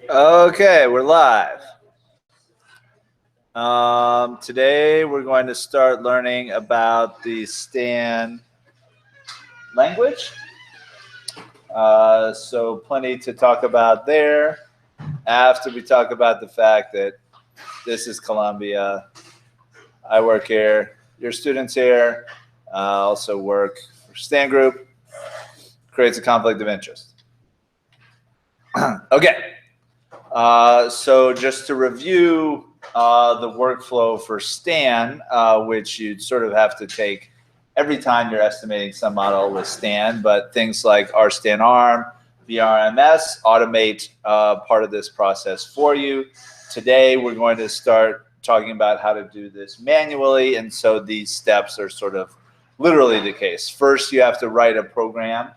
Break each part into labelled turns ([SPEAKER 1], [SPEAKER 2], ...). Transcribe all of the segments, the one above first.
[SPEAKER 1] Okay, we're live. Today we're going to start learning about the Stan language. So plenty to talk about there. After we talk about the fact that this is Columbia, I work here, your students here, also work for Stan Group, creates a conflict of interest. Okay. So just to review the workflow for Stan, which you'd sort of have to take every time you're estimating some model with Stan, but things like RStanArm, VRMS automate part of this process for you. Today we're going to start talking about how to do this manually, and so these steps are sort of literally the case. First, you have to write a program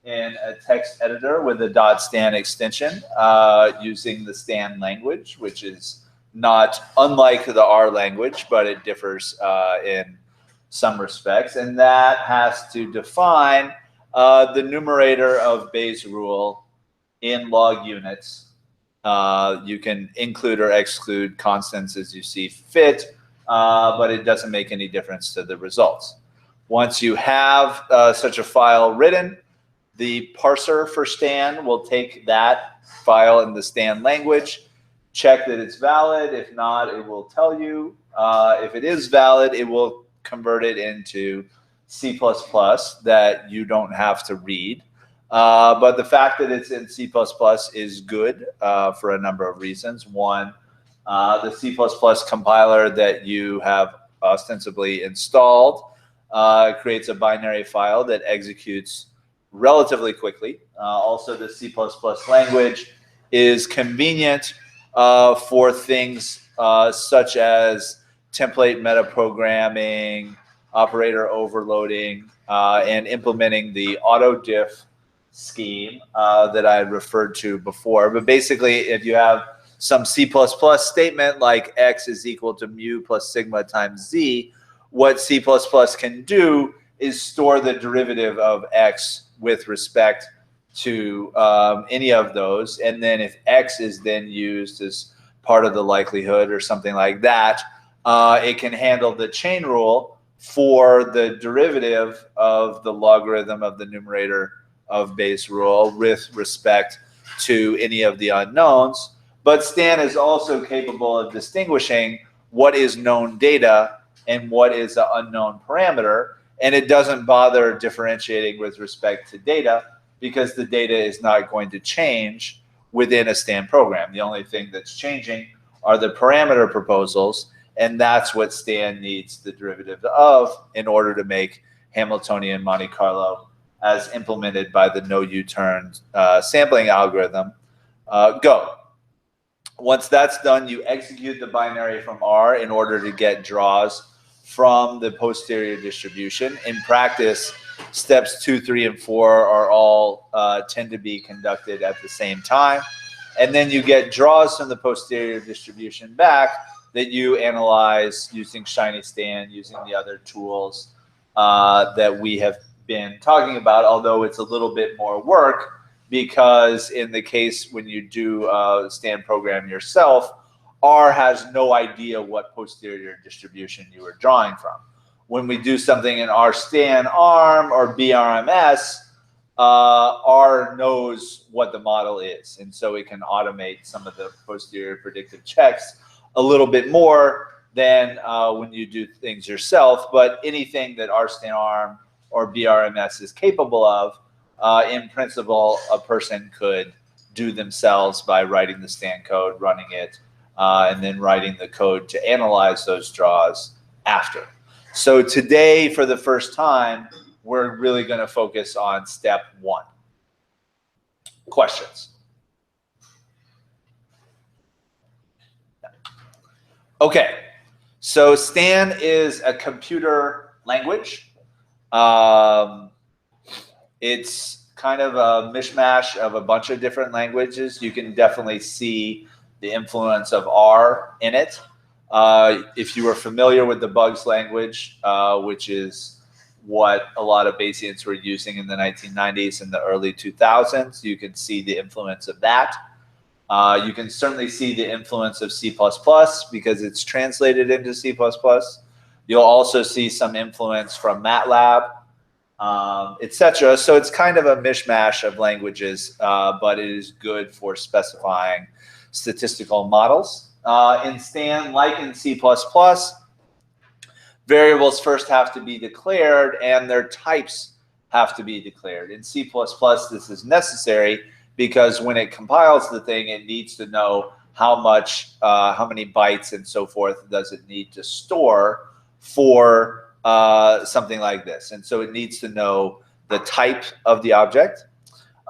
[SPEAKER 1] in a text editor with a .stan extension using the Stan language, which is not unlike the R language, but it differs in some respects. And that has to define the numerator of Bayes' rule in log units. You can include or exclude constants as you see fit, but it doesn't make any difference to the results. Once you have such a file written, the parser for Stan will take that file in the Stan language, check that it's valid. If not, it will tell you. If it is valid, it will convert it into C++ that you don't have to read. But the fact that it's in C++ is good for a number of reasons. One, the C++ compiler that you have ostensibly installed creates a binary file that executes relatively quickly. Also, the C++ language is convenient for things such as template metaprogramming, operator overloading, and implementing the autodiff scheme that I referred to before. But basically, if you have some C++ statement like x is equal to mu plus sigma times z, what C++ can do is store the derivative of x with respect to any of those. And then if x is then used as part of the likelihood or something like that, it can handle the chain rule for the derivative of the logarithm of the numerator of Bayes' rule with respect to any of the unknowns. But Stan is also capable of distinguishing what is known data and what is an unknown parameter. And it doesn't bother differentiating with respect to data because the data is not going to change within a Stan program. The only thing that's changing are the parameter proposals, and that's what Stan needs the derivative of in order to make Hamiltonian Monte Carlo as implemented by the no U-turn sampling algorithm go. Once that's done, you execute the binary from R in order to get draws from the posterior distribution. In practice, steps 2, 3, and 4 are all tend to be conducted at the same time. And then you get draws from the posterior distribution back that you analyze using Shiny Stan, using the other tools that we have been talking about, although it's a little bit more work because in the case when you do a Stan program yourself, R has no idea what posterior distribution you are drawing from. When we do something in RStanArm or BRMS, R knows what the model is, and so it can automate some of the posterior predictive checks a little bit more than when you do things yourself. But anything that RStanArm or BRMS is capable of, in principle, a person could do themselves by writing the Stan code, running it, and then writing the code to analyze those draws after. So today, for the first time, we're really going to focus on step 1. Questions? Okay, so Stan is a computer language. It's kind of a mishmash of a bunch of different languages. You can definitely see the influence of R in it. If you are familiar with the Bugs language, which is what a lot of Bayesians were using in the 1990s and the early 2000s, you can see the influence of that. You can certainly see the influence of C++ because it's translated into C++. You'll also see some influence from MATLAB, etc. So it's kind of a mishmash of languages, but it is good for specifying statistical models. In Stan, like in C++, variables first have to be declared and their types have to be declared. In C++, this is necessary because when it compiles the thing, it needs to know how many bytes and so forth does it need to store for something like this. And so it needs to know the type of the object.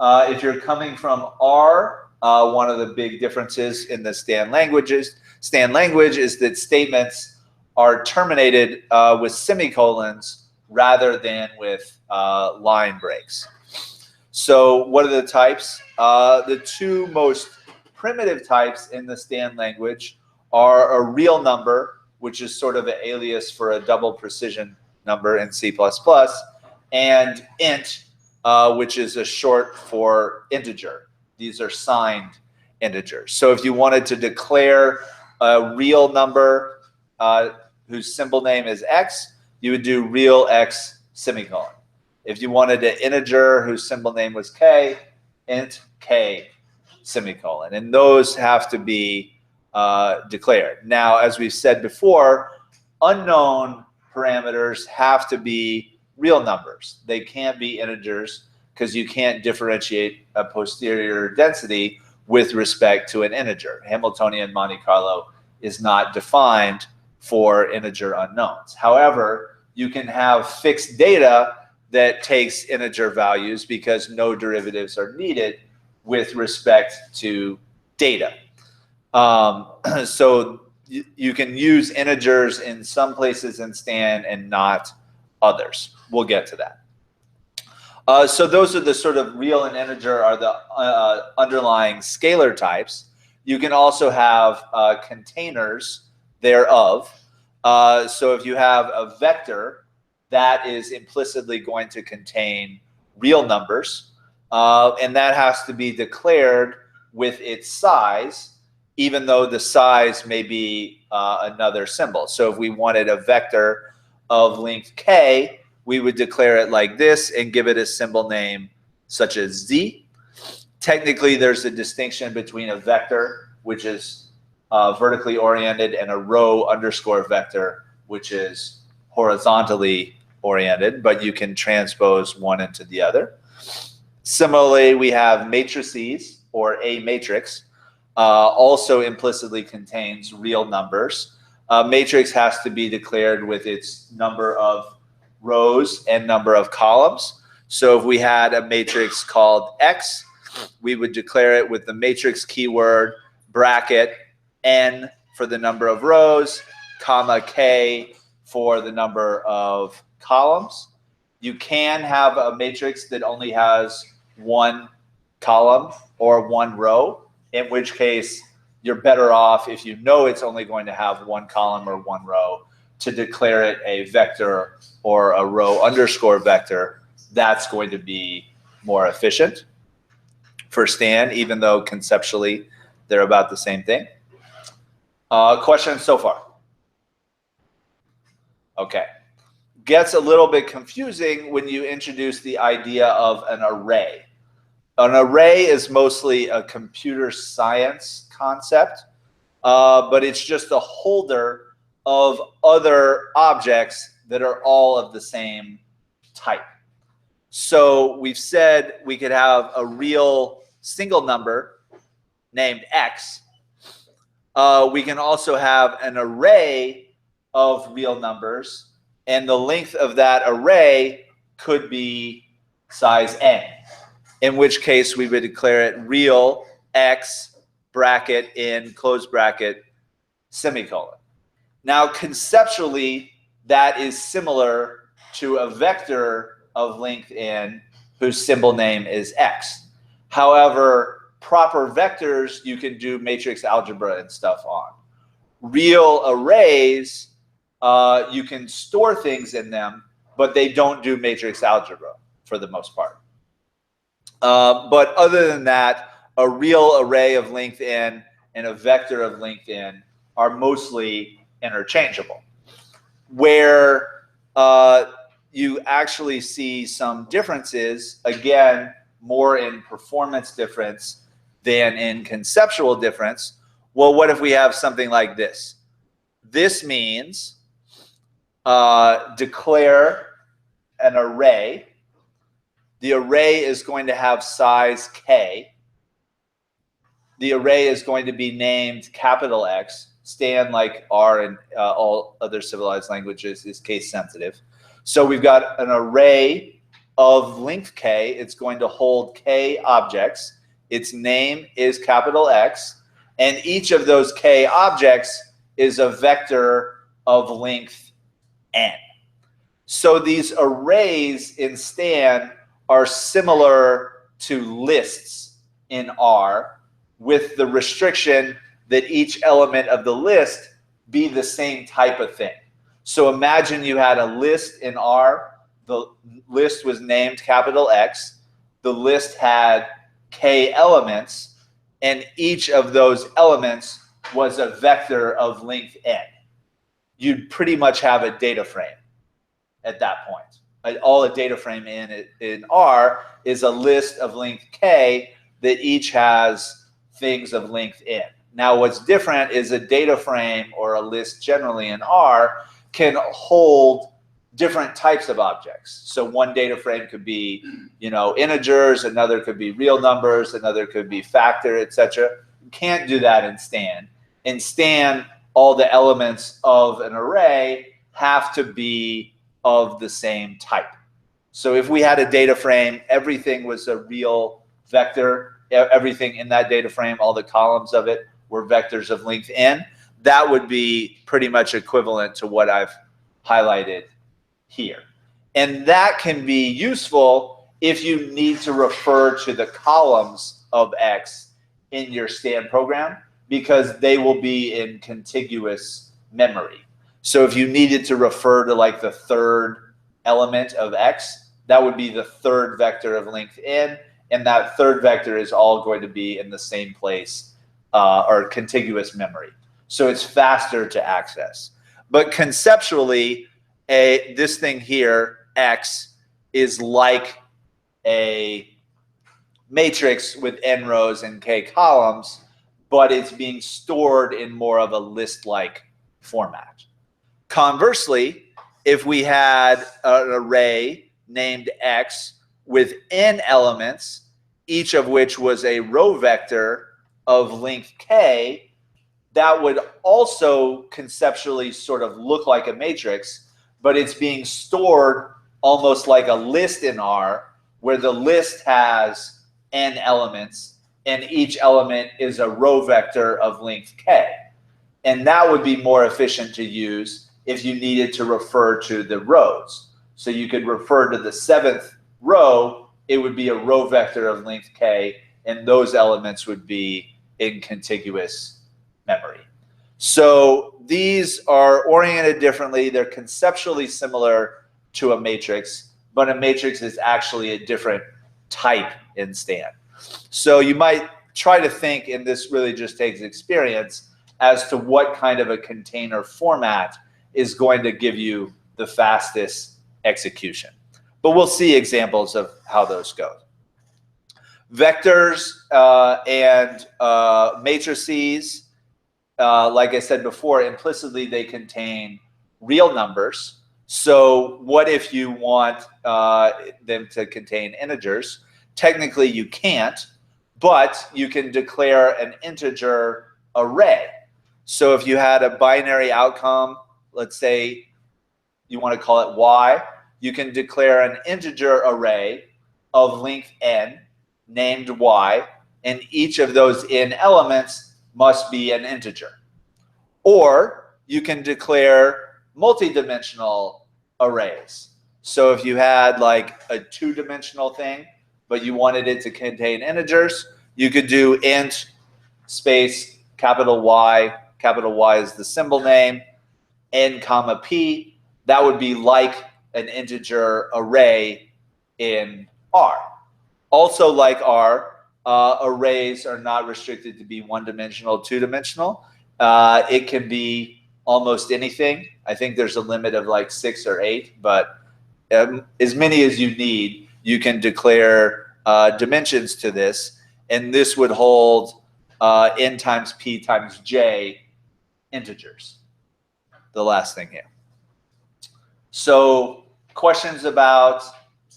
[SPEAKER 1] If you're coming from R, one of the big differences in the Stan language is that statements are terminated with semicolons rather than with line breaks. So what are the types? The two most primitive types in the Stan language are a real number, which is sort of an alias for a double precision number in C++, and int, which is a short for integer. These are signed integers. So if you wanted to declare a real number whose symbol name is x, you would do real x semicolon. If you wanted an integer whose symbol name was k, int k semicolon. And those have to be declared. Now, as we've said before, unknown parameters have to be real numbers. They can't be integers because you can't differentiate a posterior density with respect to an integer. Hamiltonian Monte Carlo is not defined for integer unknowns. However, you can have fixed data that takes integer values because no derivatives are needed with respect to data. So you can use integers in some places in Stan and not others. We'll get to that. So those are the sort of real and integer are the underlying scalar types. You can also have containers thereof. So if you have a vector, that is implicitly going to contain real numbers, and that has to be declared with its size, even though the size may be another symbol. So if we wanted a vector of length k, we would declare it like this and give it a symbol name such as z. Technically, there's a distinction between a vector, which is vertically oriented, and a row underscore vector, which is horizontally oriented, but you can transpose one into the other. Similarly, we have matrices, or a matrix, also implicitly contains real numbers. A matrix has to be declared with its number of rows and number of columns. So if we had a matrix called X, we would declare it with the matrix keyword bracket n for the number of rows, comma k for the number of columns. You can have a matrix that only has one column or one row, in which case you're better off, if you know it's only going to have one column or one row, to declare it a vector or a row underscore vector. That's going to be more efficient for Stan, even though conceptually they're about the same thing. Questions so far? Okay. Gets a little bit confusing when you introduce the idea of an array. An array is mostly a computer science concept, but it's just a holder of other objects that are all of the same type. So we've said we could have a real single number named x. We can also have an array of real numbers, and the length of that array could be size n, in which case we would declare it real x bracket in close bracket semicolon. Now, conceptually, that is similar to a vector of length n whose symbol name is x. However, proper vectors you can do matrix algebra and stuff on. Real arrays, you can store things in them, but they don't do matrix algebra for the most part. But other than that, a real array of length n and a vector of length n are mostly interchangeable. Where you actually see some differences, again, more in performance difference than in conceptual difference. Well, what if we have something like this? This means declare an array. The array is going to have size k. The array is going to be named capital X. Stan, like R and all other civilized languages, is case sensitive. So we've got an array of length k. It's going to hold k objects. Its name is capital X. And each of those k objects is a vector of length n. So these arrays in Stan are similar to lists in R, with the restriction that each element of the list be the same type of thing. So imagine you had a list in R. The list was named capital X. The list had k elements, and each of those elements was a vector of length n. You'd pretty much have a data frame at that point. All a data frame in R is a list of length k that each has things of length n. Now, what's different is a data frame, or a list generally in R, can hold different types of objects. So one data frame could be, integers, another could be real numbers, another could be factor, etc. You can't do that in Stan. In Stan, all the elements of an array have to be of the same type. So if we had a data frame, everything was a real vector. Everything in that data frame, all the columns of it, were vectors of length n. That would be pretty much equivalent to what I've highlighted here. And that can be useful if you need to refer to the columns of X in your Stan program, because they will be in contiguous memory. So if you needed to refer to like the third element of X, that would be the third vector of length n, and that third vector is all going to be in the same place, or contiguous memory. So it's faster to access. But conceptually, this thing here, X, is like a matrix with n rows and k columns, but it's being stored in more of a list-like format. Conversely, if we had an array named X with n elements, each of which was a row vector of length k, that would also conceptually sort of look like a matrix, but it's being stored almost like a list in R, where the list has n elements, and each element is a row vector of length k. And that would be more efficient to use if you needed to refer to the rows. So you could refer to the 7th row, it would be a row vector of length k, and those elements would be in contiguous memory. So these are oriented differently. They're conceptually similar to a matrix, but a matrix is actually a different type in Stan. So you might try to think, and this really just takes experience, as to what kind of a container format is going to give you the fastest execution. But we'll see examples of how those go. Vectors and matrices, like I said before, implicitly they contain real numbers. So what if you want them to contain integers? Technically you can't, but you can declare an integer array. So if you had a binary outcome, let's say you want to call it y, you can declare an integer array of length n named y, and each of those n elements must be an integer. Or you can declare multi-dimensional arrays. So if you had like a 2-dimensional thing, but you wanted it to contain integers, you could do int space capital Y is the symbol name, n comma p. That would be like an integer array in R. Also like R, arrays are not restricted to be one-dimensional, two-dimensional. It can be almost anything. I think there's a limit of like 6 or 8, but as many as you need, you can declare dimensions to this, and this would hold n times p times j integers. The last thing here. So questions about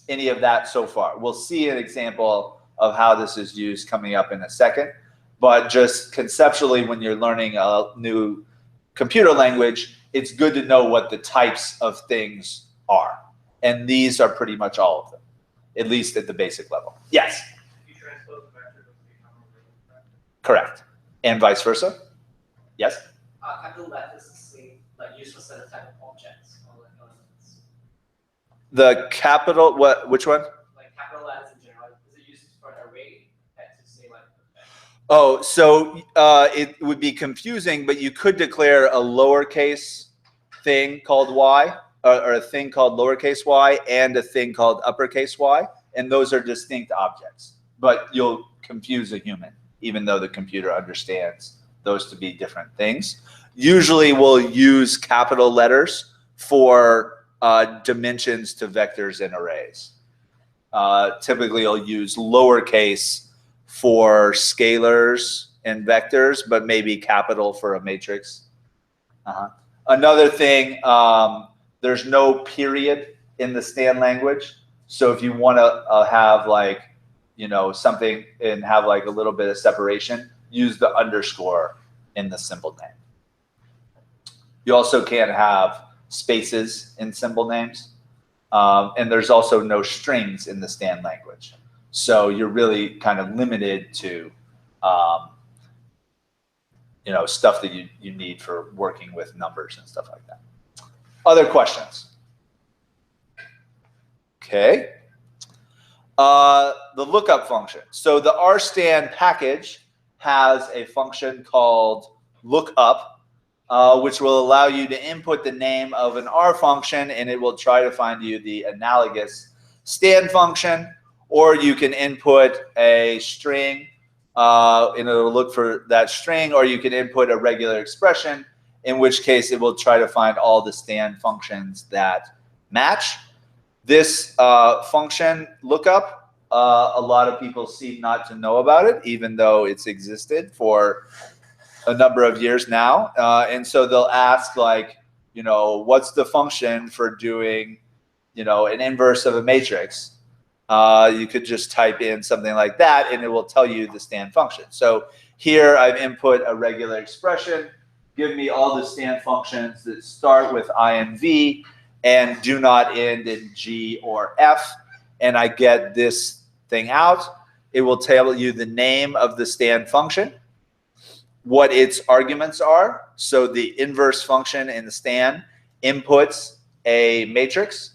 [SPEAKER 1] any of that so far? We'll see an example of how this is used coming up in a second, but just conceptually, when you're learning a new computer language, it's good to know what the types of things are. And these are pretty much all of them, at least at the basic level. Yes?
[SPEAKER 2] You transpose the vector to become a real vector.
[SPEAKER 1] Correct. And vice versa? Yes?
[SPEAKER 3] Capital letters is like used for certain type of objects or like elements.
[SPEAKER 1] The capital, what? Which one?
[SPEAKER 3] Like capital letters in general, is it used for an array to say like?
[SPEAKER 1] Oh, so it would be confusing, but you could declare a lowercase thing called y, or a thing called lowercase y, and a thing called uppercase y, and those are distinct objects. But you'll confuse a human, even though the computer understands those to be different things. Usually we'll use capital letters for dimensions to vectors and arrays. Typically you'll use lowercase for scalars and vectors, but maybe capital for a matrix. Another thing, there's no period in the Stan language. So if you want to have like, you know, something and have like a little bit of separation, use the underscore in the symbol name. You also can't have spaces in symbol names. And there's also no strings in the Stan language. So you're really kind of limited to, you know, stuff that you need for working with numbers and stuff like that. Other questions? Okay. The lookup function. So the RStan package has a function called lookup, which will allow you to input the name of an R function, and it will try to find you the analogous Stan function, or you can input a string and it'll look for that string, or you can input a regular expression, in which case it will try to find all the Stan functions that match. This function lookup, a lot of people seem not to know about it, even though it's existed for a number of years now. And so they'll ask, like, you know, what's the function for doing, you know, an inverse of a matrix? You could just type in something like that, and it will tell you the Stan function. So here I've input a regular expression. Give me all the Stan functions that start with INV and do not end in G or F, and I get this thing out. It will tell you the name of the Stan function, what its arguments are. So the inverse function in the Stan inputs a matrix.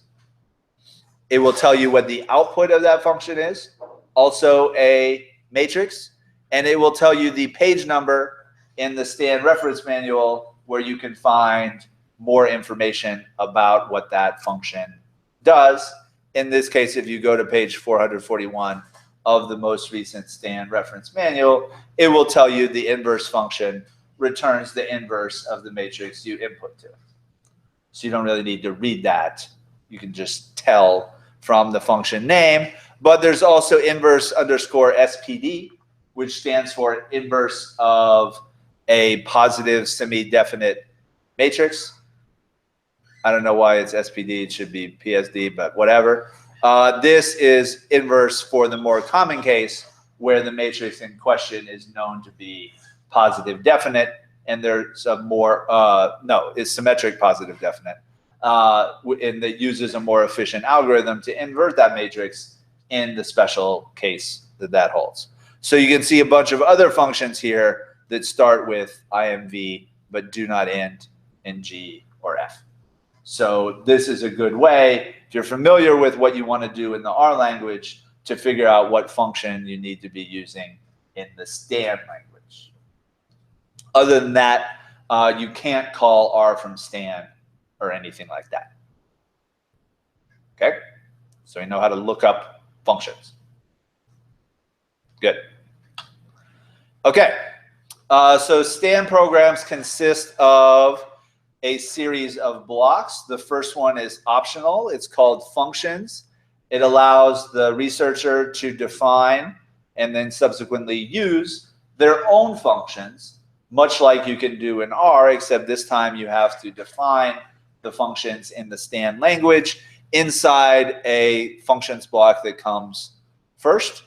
[SPEAKER 1] It will tell you what the output of that function is, also a matrix, and it will tell you the page number in the Stan reference manual where you can find more information about what that function does. In this case, if you go to page 441 of the most recent Stan reference manual, it will tell you the inverse function returns the inverse of the matrix you input to. So you don't really need to read that. You can just tell from the function name. But there's also inverse underscore SPD, which stands for inverse of a positive semi-definite matrix. I don't know why it's SPD, it should be PSD, but whatever. This is inverse for the more common case where the matrix in question is known to be positive definite, and there's a more, no, it's symmetric positive definite, and that uses a more efficient algorithm to invert that matrix in the special case that holds. So you can see a bunch of other functions here that start with IMV but do not end in G or F. So this is a good way, if you're familiar with what you want to do in the R language, to figure out what function you need to be using in the Stan language. Other than that, you can't call R from Stan or anything like that. Okay? So you know how to look up functions. Good. Okay, so Stan programs consist of a series of blocks. The first one is optional. It's called functions. It allows the researcher to define and then subsequently use their own functions, much like you can do in R, except this time you have to define the functions in the Stan language inside a functions block that comes first.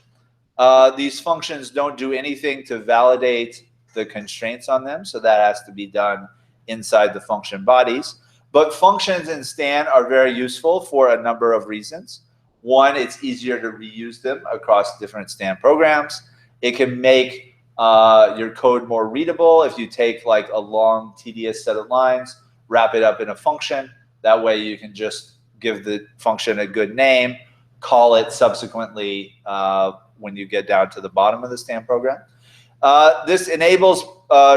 [SPEAKER 1] These functions don't do anything to validate the constraints on them, so that has to be done inside the function bodies. But functions in Stan are very useful for a number of reasons. One, it's easier to reuse them across different Stan programs. It can make your code more readable. If you take like a long, tedious set of lines, wrap it up in a function. That way you can just give the function a good name, call it subsequently when you get down to the bottom of the Stan program. This enables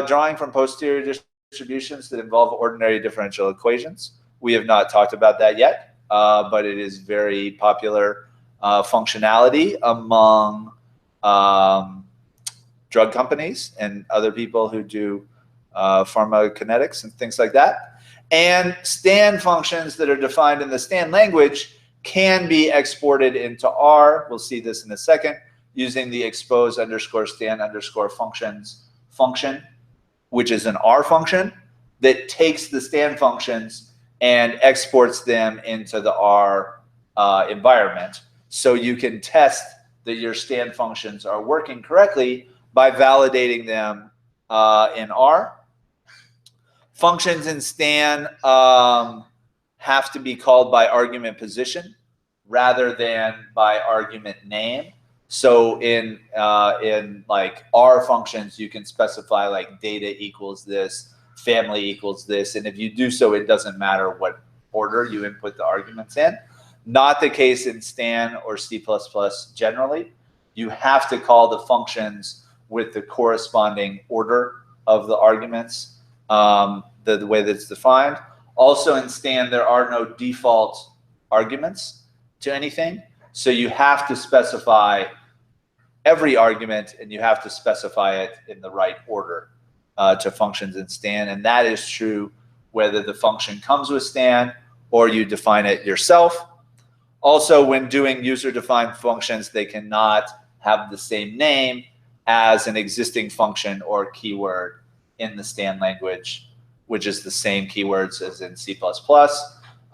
[SPEAKER 1] drawing from posterior distributions that involve ordinary differential equations. We have not talked about that yet, but it is very popular functionality among drug companies and other people who do pharmacokinetics and things like that. And Stan functions that are defined in the Stan language can be exported into R. We'll see this in a second, using the expose underscore Stan underscore functions function, which is an R function that takes the Stan functions and exports them into the R environment. So you can test that your Stan functions are working correctly by validating them in R. Functions in Stan have to be called by argument position rather than by argument name. So in like R functions, you can specify like data equals this, family equals this, and if you do so, it doesn't matter what order you input the arguments in. Not the case in Stan or C++ generally. You have to call the functions with the corresponding order of the arguments, the way that's defined. Also in Stan, there are no default arguments to anything. So you have to specify every argument, and you have to specify it in the right order to functions in Stan. And that is true whether the function comes with Stan or you define it yourself. Also, when doing user-defined functions, they cannot have the same name as an existing function or keyword in the Stan language, which is the same keywords as in C++.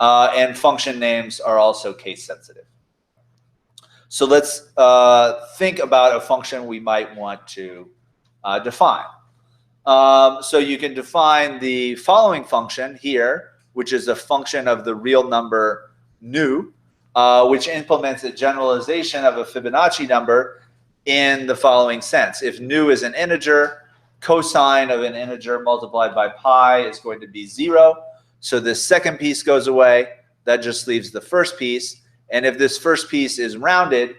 [SPEAKER 1] And function names are also case sensitive. So let's think about a function we might want to define. So you can define the following function here, which is a function of the real number nu, which implements a generalization of a Fibonacci number in the following sense. If nu is an integer, cosine of an integer multiplied by pi is going to be 0. So this second piece goes away. That just leaves the first piece. And if this first piece is rounded,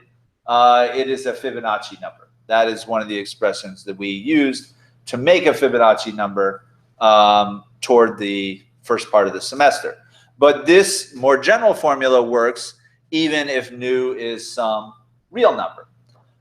[SPEAKER 1] it is a Fibonacci number. That is one of the expressions that we used to make a Fibonacci number toward the first part of the semester. But this more general formula works even if nu is some real number.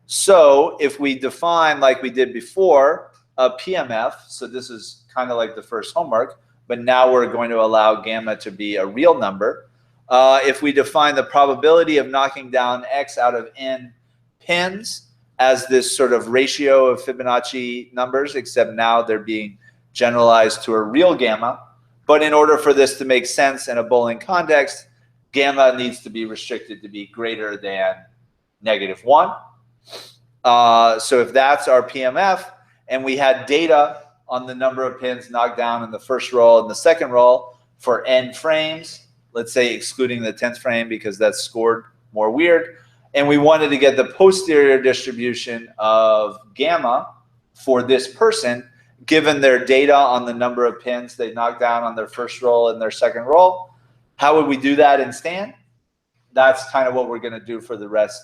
[SPEAKER 1] So if we define, like we did before, a PMF, so this is kind of like the first homework, but now we're going to allow gamma to be a real number. If we define the probability of knocking down x out of n pins as this sort of ratio of Fibonacci numbers, except now they're being generalized to a real gamma. But in order for this to make sense in a bowling context, gamma needs to be restricted to be greater than -1. So if that's our PMF, and we had data on the number of pins knocked down in the first roll and the second roll for n frames, let's say excluding the 10th frame because that's scored more weird, and we wanted to get the posterior distribution of gamma for this person, given their data on the number of pins they knocked down on their first roll and their second roll, how would we do that in Stan? That's kind of what we're going to do for the rest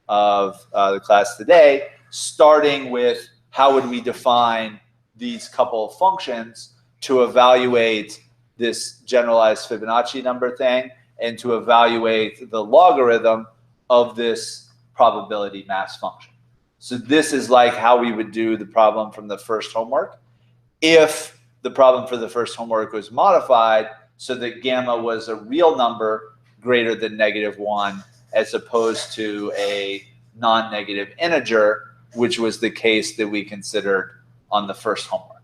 [SPEAKER 1] of the class today, starting with how would we define these couple of functions to evaluate this generalized Fibonacci number thing and to evaluate the logarithm of this probability mass function. So this is like how we would do the problem from the first homework if the problem for the first homework was modified so that gamma was a real number greater than -1 as opposed to a non-negative integer, which was the case that we considered on the first homework.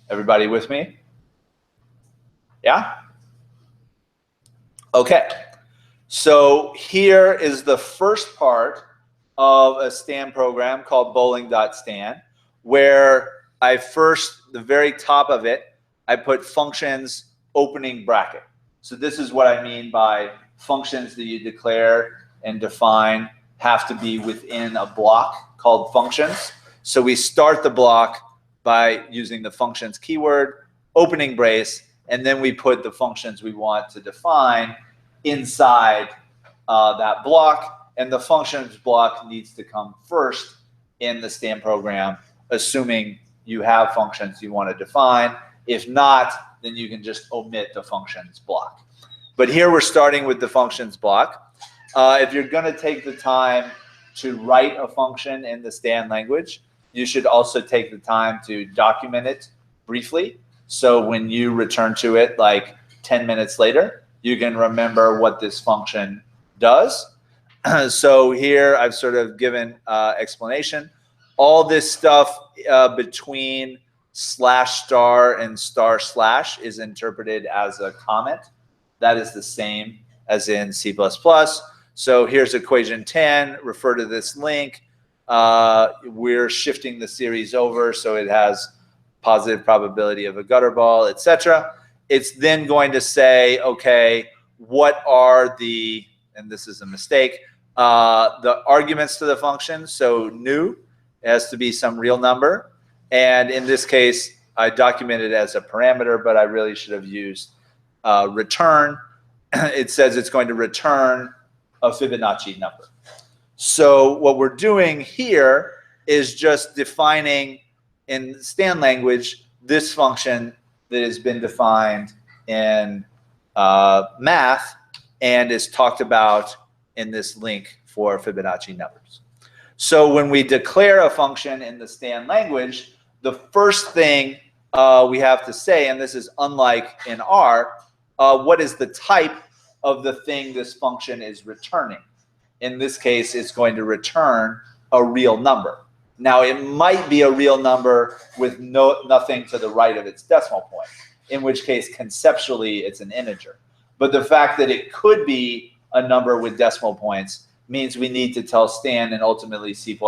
[SPEAKER 1] Everybody with me? Yeah? Okay. So here is the first part of a Stan program called bowling.stan, where I first, the very top of it, I put functions opening bracket. So this is what I mean by functions that you declare and define have to be within a block called functions. So we start the block by using the functions keyword, opening brace, and then we put the functions we want to define inside that block, and the functions block needs to come first in the Stan program, assuming you have functions you want to define. If not, then you can just omit the functions block. But here we're starting with the functions block. If you're going to take the time to write a function in the Stan language, you should also take the time to document it briefly. So when you return to it like 10 minutes later, you can remember what this function does. So here I've sort of given explanation. All this stuff between /* and */ is interpreted as a comment. That is the same as in C++. So here's equation 10, refer to this link. We're shifting the series over so it has positive probability of a gutter ball, etc. It's then going to say, okay, what are the, and this is a mistake, the arguments to the function. So new has to be some real number. And in this case, I documented it as a parameter, but I really should have used return. It says it's going to return a Fibonacci number. So what we're doing here is just defining in Stan language this function that has been defined in math and is talked about in this link for Fibonacci numbers. So when we declare a function in the Stan language, the first thing we have to say, and this is unlike in R, what is the type of the thing this function is returning? In this case, it's going to return a real number. Now, it might be a real number with nothing to the right of its decimal point, in which case, conceptually, it's an integer. But the fact that it could be a number with decimal points means we need to tell Stan and ultimately C++,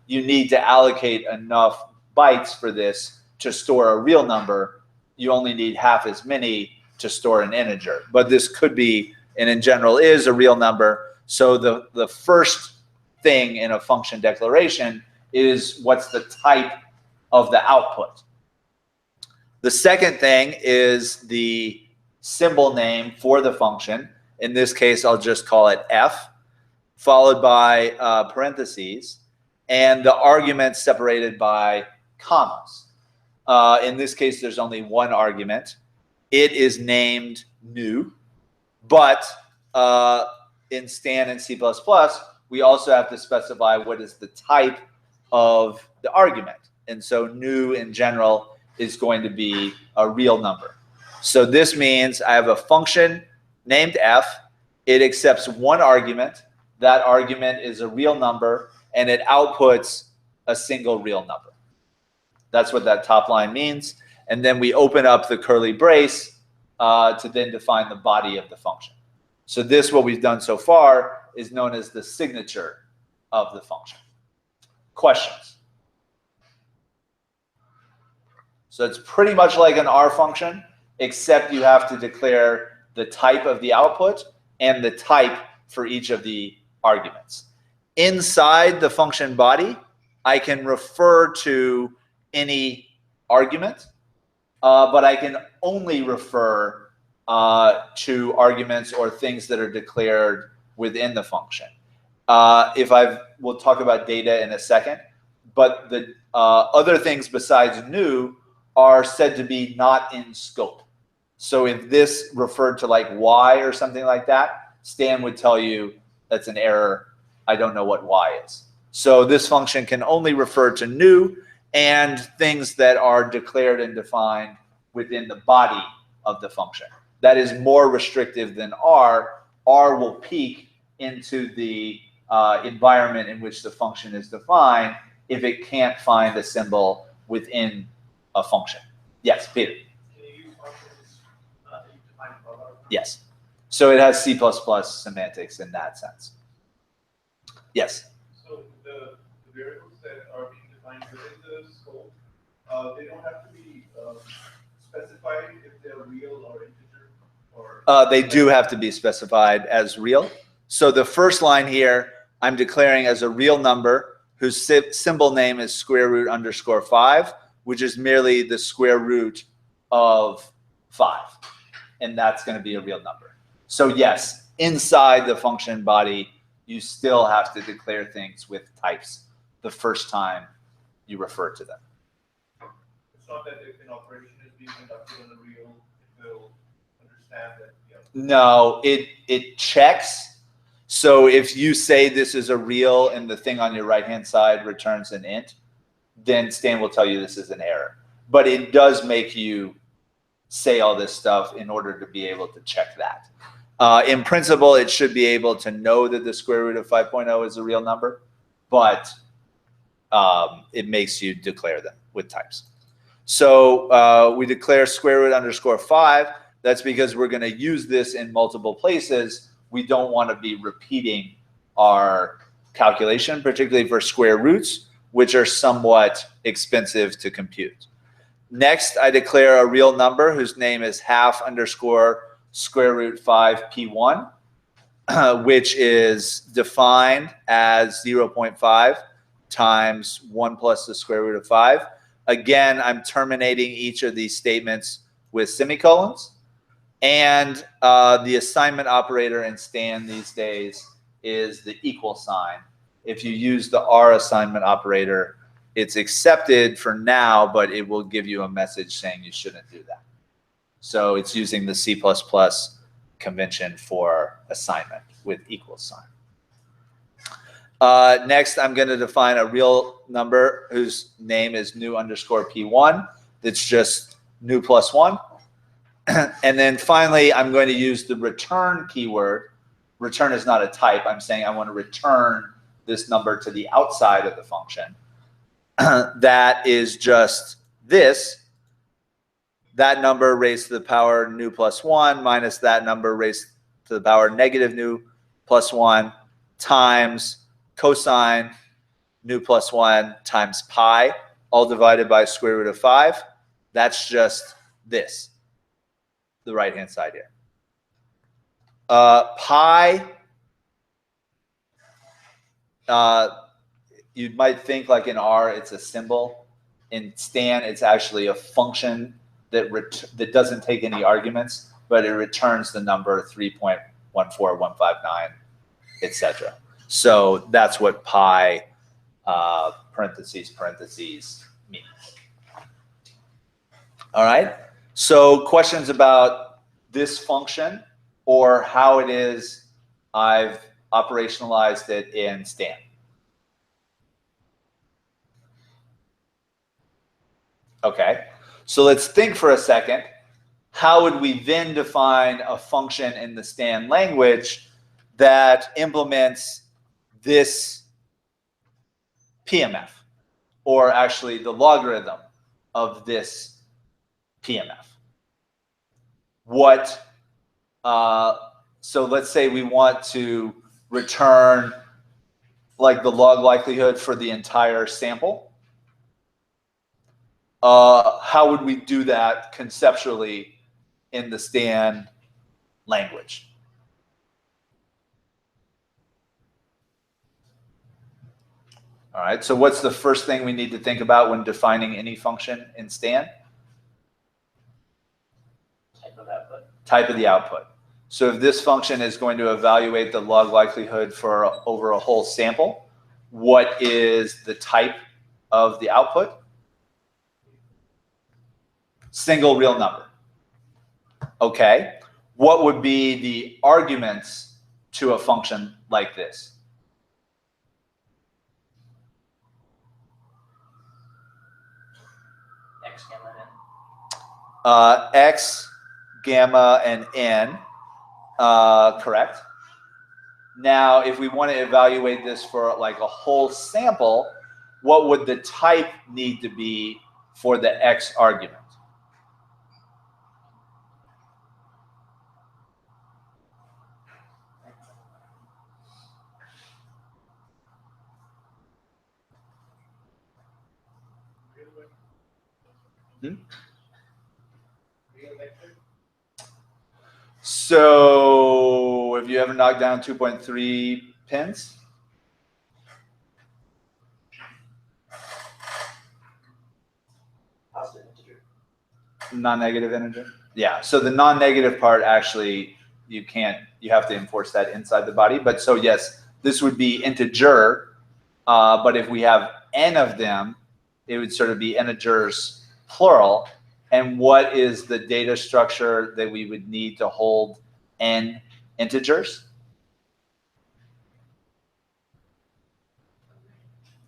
[SPEAKER 1] you need to allocate enough bytes for this to store a real number. You only need half as many to store an integer. But this could be, and in general is, a real number. So the first thing in a function declaration is what's the type of the output. The second thing is the symbol name for the function. In this case, I'll just call it f, followed by parentheses, and the argument separated by commas. In this case, there's only one argument. It is named new, but in Stan and C++, we also have to specify what is the type of the argument. And so new in general is going to be a real number. So this means I have a function named f. It accepts one argument. That argument is a real number, and it outputs a single real number. That's what that top line means. And then we open up the curly brace to then define the body of the function. So this, what we've done so far, is known as the signature of the function. Questions? So it's pretty much like an R function, except you have to declare the type of the output and the type for each of the arguments. Inside the function body, I can refer to any argument, but I can only refer to arguments or things that are declared within the function. We'll talk about data in a second, but the other things besides new are said to be not in scope. So if this referred to like y or something like that, Stan would tell you that's an error. I don't know what y is. So this function can only refer to new and things that are declared and defined within the body of the function. That is more restrictive than R. R will peek into the environment in which the function is defined if it can't find a symbol within a function. Yes, Peter.
[SPEAKER 2] Can you use functions that you define above?
[SPEAKER 1] Yes. So it has C++ semantics in that sense. Yes.
[SPEAKER 2] So the variables that are being defined within the scope, they don't have to be specified if they're real or integer, or
[SPEAKER 1] They do have to be specified as real. So the first line here, I'm declaring as a real number whose symbol name is square root underscore 5, which is merely the square root of 5. And that's going to be a real number. So yes, inside the function body, you still have to declare things with types the first time you refer to them.
[SPEAKER 2] it's not that if an operation is being conducted on a real, it will understand that. Yeah.
[SPEAKER 1] No, it checks. So if you say this is a real and the thing on your right-hand side returns an int, then Stan will tell you this is an error. But it does make you say all this stuff in order to be able to check that. In principle, it should be able to know that the square root of 5.0 is a real number, but it makes you declare them with types. So we declare square root underscore 5. That's because we're going to use this in multiple places. We don't want to be repeating our calculation, particularly for square roots, which are somewhat expensive to compute. Next, I declare a real number whose name is half underscore square root 5 P1, which is defined as 0.5 times 1 plus the square root of 5. Again, I'm terminating each of these statements with semicolons. And the assignment operator in Stan these days is the equal sign. If you use the R assignment operator, it's accepted for now, but it will give you a message saying you shouldn't do that. So it's using the C++ convention for assignment with equal sign. Next, I'm going to define a real number whose name is new underscore P1. That's just new plus 1. And then finally, I'm going to use the return keyword. Return is not a type. I'm saying I want to return this number to the outside of the function. That is just this. That number raised to the power new plus 1 minus that number raised to the power negative new plus 1 times cosine new plus 1 times pi, all divided by square root of 5. That's just this, the right-hand side here. Pi, you might think like in R, it's a symbol. In Stan, it's actually a function that doesn't take any arguments, but it returns the number 3.14159, etc. So that's what pi parentheses means. All right. So questions about this function or how it is I've operationalized it in Stan? Okay. So let's think for a second. How would we then define a function in the Stan language that implements this PMF, or actually the logarithm of this PMF? So let's say we want to return like the log likelihood for the entire sample. How would we do that conceptually in the Stan language? All right, so what's the first thing we need to think about when defining any function in Stan?
[SPEAKER 3] Type of output.
[SPEAKER 1] Type of the output. So if this function is going to evaluate the log likelihood for over a whole sample, what is the type of the output? Single real number. Okay. What would be the arguments to a function like this?
[SPEAKER 3] X, gamma, and N.
[SPEAKER 1] X, gamma, and N, correct. Now, if we want to evaluate this for like a whole sample, what would the type need to be for the X argument? So, have you ever knocked down 2.3 pins?
[SPEAKER 3] Positive integer.
[SPEAKER 1] Non-negative integer? Yeah, so the non-negative part actually, you have to enforce that inside the body. But so yes, this would be integer, but if we have n of them, it would sort of be integers plural. And what is the data structure that we would need to hold n integers?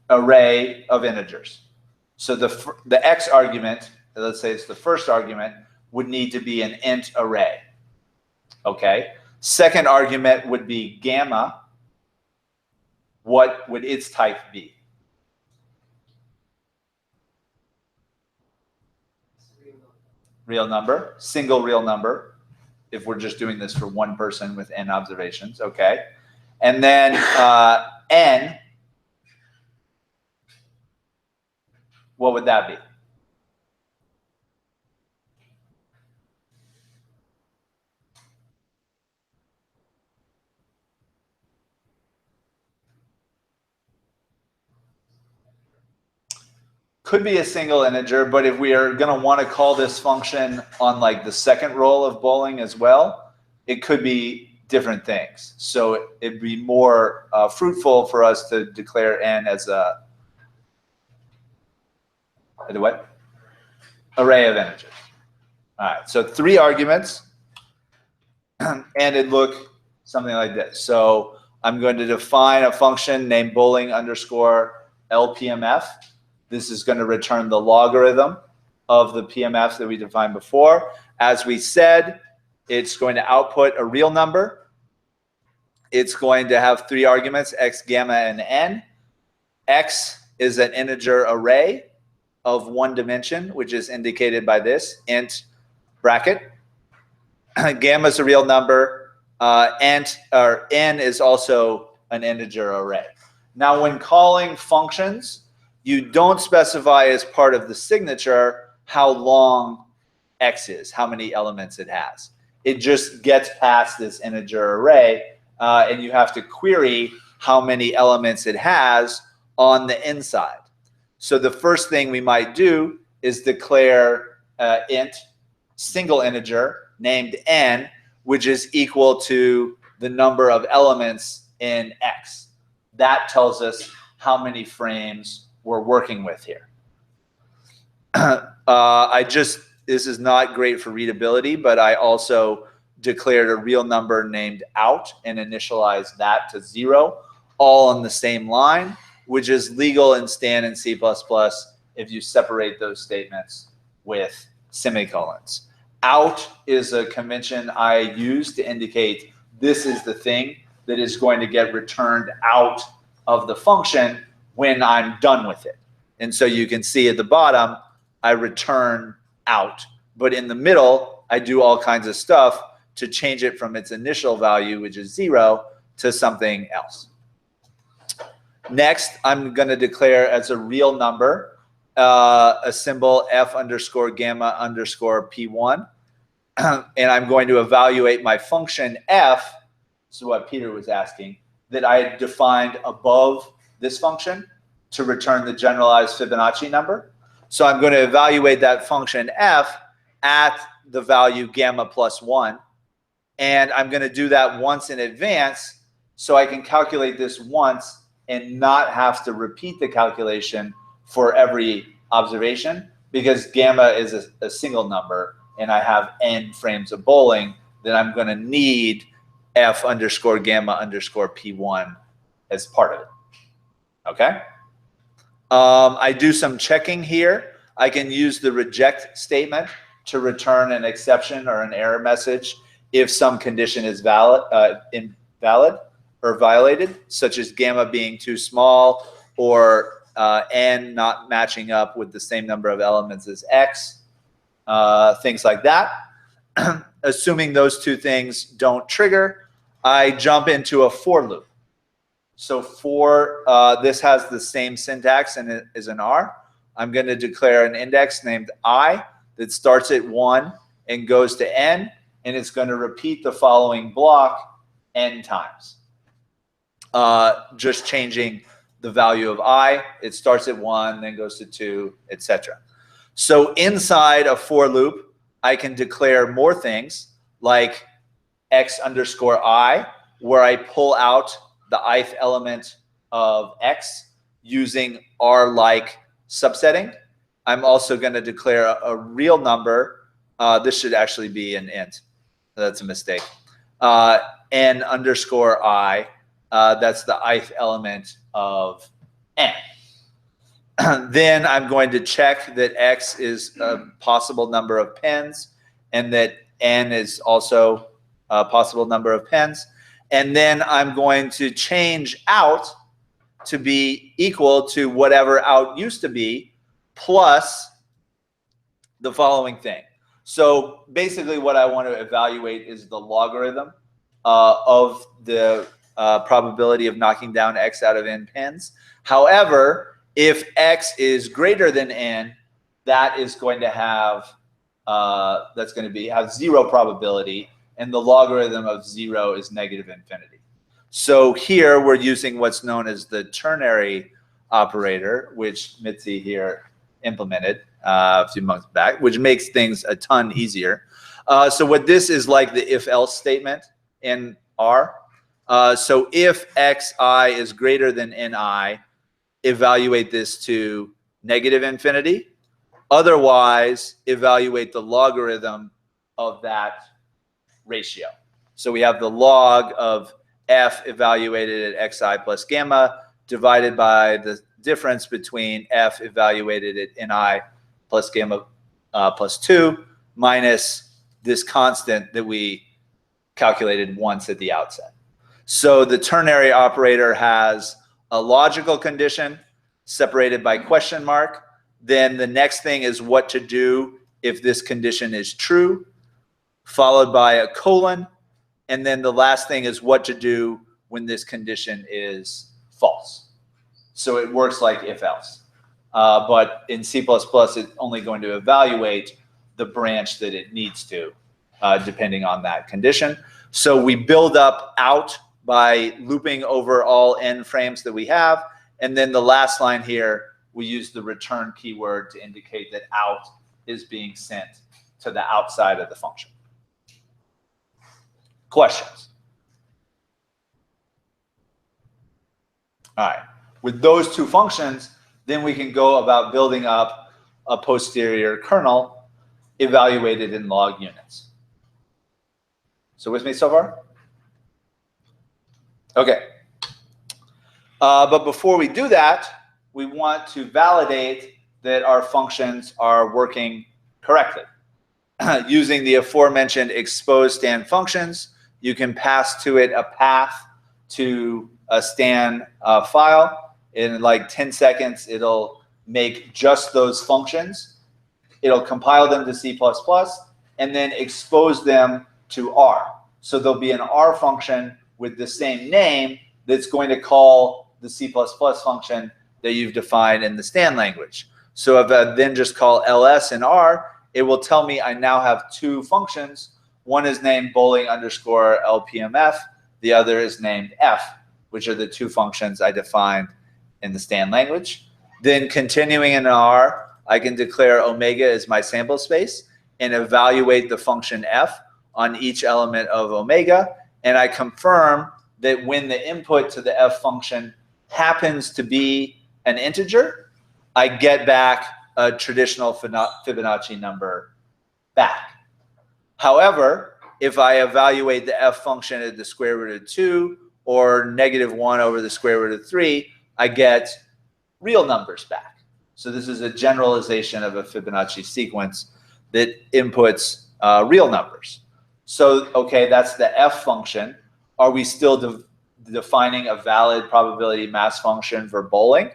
[SPEAKER 1] Array of integers. So the X argument, let's say it's the first argument, would need to be an int array. Okay. Second argument would be gamma. What would its type be? Real number, single real number, if we're just doing this for one person with n observations. Okay. And then n, what would that be? Could be a single integer, but if we are going to want to call this function on like the second roll of bowling as well, it could be different things. So it'd be more fruitful for us to declare n as a what? Array of integers. All right, so 3 arguments, and it look something like this. So I'm going to define a function named bowling underscore LPMF. This is going to return the logarithm of the PMFs that we defined before. As we said, it's going to output a real number. It's going to have 3 arguments, x, gamma, and n. X is an integer array of 1 dimension, which is indicated by this int bracket. Gamma is a real number. N is also an integer array. Now, when calling functions, you don't specify as part of the signature how long x is, how many elements it has. It just gets past this integer array, and you have to query how many elements it has on the inside. So the first thing we might do is declare int single integer named n, which is equal to the number of elements in x. That tells us how many frames we're working with here. This is not great for readability, but I also declared a real number named out and initialized that to 0, all on the same line, which is legal in Stan and C++ if you separate those statements with semicolons. Out is a convention I use to indicate this is the thing that is going to get returned out of the function when I'm done with it. And so you can see at the bottom, I return out. But in the middle, I do all kinds of stuff to change it from its initial value, which is 0, to something else. Next, I'm going to declare as a real number a symbol f underscore gamma underscore p1. And I'm going to evaluate my function f, this is what Peter was asking, that I had defined above this function to return the generalized Fibonacci number. So I'm going to evaluate that function f at the value gamma plus 1. And I'm going to do that once in advance so I can calculate this once and not have to repeat the calculation for every observation, because gamma is a single number and I have n frames of bowling, then I'm going to need f underscore gamma underscore p1 as part of it. Okay? I do some checking here. I can use the reject statement to return an exception or an error message if some condition is invalid or violated, such as gamma being too small or n not matching up with the same number of elements as x, things like that. Assuming those two things don't trigger, I jump into a for loop. So for this has the same syntax and it is an R. I'm going to declare an index named I that starts at 1 and goes to n, and it's going to repeat the following block n times. Just changing the value of I. It starts at 1, then goes to 2, etc. So inside a for loop, I can declare more things like x underscore I, where I pull out the ith element of x using R-like subsetting. I'm also going to declare a real number. This should actually be an int. That's a mistake. N underscore I. That's the ith element of n. Then I'm going to check that x is a possible number of pens and that n is also a possible number of pens. And then I'm going to change out to be equal to whatever out used to be plus the following thing. So basically what I want to evaluate is the logarithm of the probability of knocking down x out of n pens. However, if x is greater than n, that is going to have have 0 probability, and the logarithm of 0 is negative infinity. So here we're using what's known as the ternary operator, which Mitzi here implemented a few months back, which makes things a ton easier. So what this is like the if-else statement in R. So if xi is greater than ni, evaluate this to negative infinity. Otherwise, evaluate the logarithm of that ratio. So we have the log of f evaluated at xi plus gamma divided by the difference between f evaluated at ni plus gamma plus 2 minus this constant that we calculated once at the outset. So the ternary operator has a logical condition separated by question mark. Then the next thing is what to do if this condition is true, followed by a colon. And then the last thing is what to do when this condition is false. So it works like if else. But in C++, it's only going to evaluate the branch that it needs to, depending on that condition. So we build up out by looping over all n frames that we have. And then the last line here, we use the return keyword to indicate that out is being sent to the outside of the function. Questions? All right. With those two functions, then we can go about building up a posterior kernel evaluated in log units. So with me so far? Okay. But before we do that, we want to validate that our functions are working correctly. Using the aforementioned expose stan functions, you can pass to it a path to a stan file. In like 10 seconds, it'll make just those functions. It'll compile them to C++ and then expose them to R. So there'll be an R function with the same name that's going to call the C++ function that you've defined in the stan language. So if I then just call ls in R, it will tell me I now have two functions. One is named bowling underscore LPMF. The other is named f, which are the two functions I defined in the stan language. Then continuing in R, I can declare omega as my sample space and evaluate the function f on each element of omega. And I confirm that when the input to the f function happens to be an integer, I get back a traditional Fibonacci number back. However, if I evaluate the f function at the square root of 2 or -1 over the square root of 3, I get real numbers back. So this is a generalization of a Fibonacci sequence that inputs real numbers. So, okay, that's the F function. Are we still defining a valid probability mass function for bowling?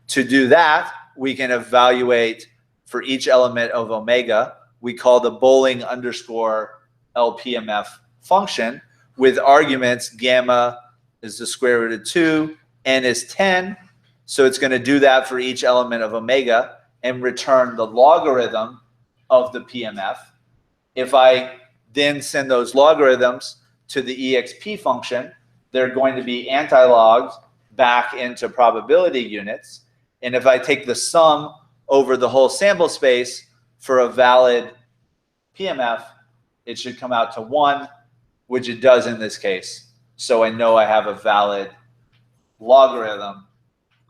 [SPEAKER 1] To do that, we can evaluate for each element of omega, we call the bowling underscore LPMF function with arguments. Gamma is the square root of 2, n is 10. So it's going to do that for each element of omega and return the logarithm of the PMF. If I then send those logarithms to the EXP function, they're going to be anti-logged back into probability units. And if I take the sum over the whole sample space for a valid PMF, it should come out to 1, which it does in this case. So I know I have a valid logarithm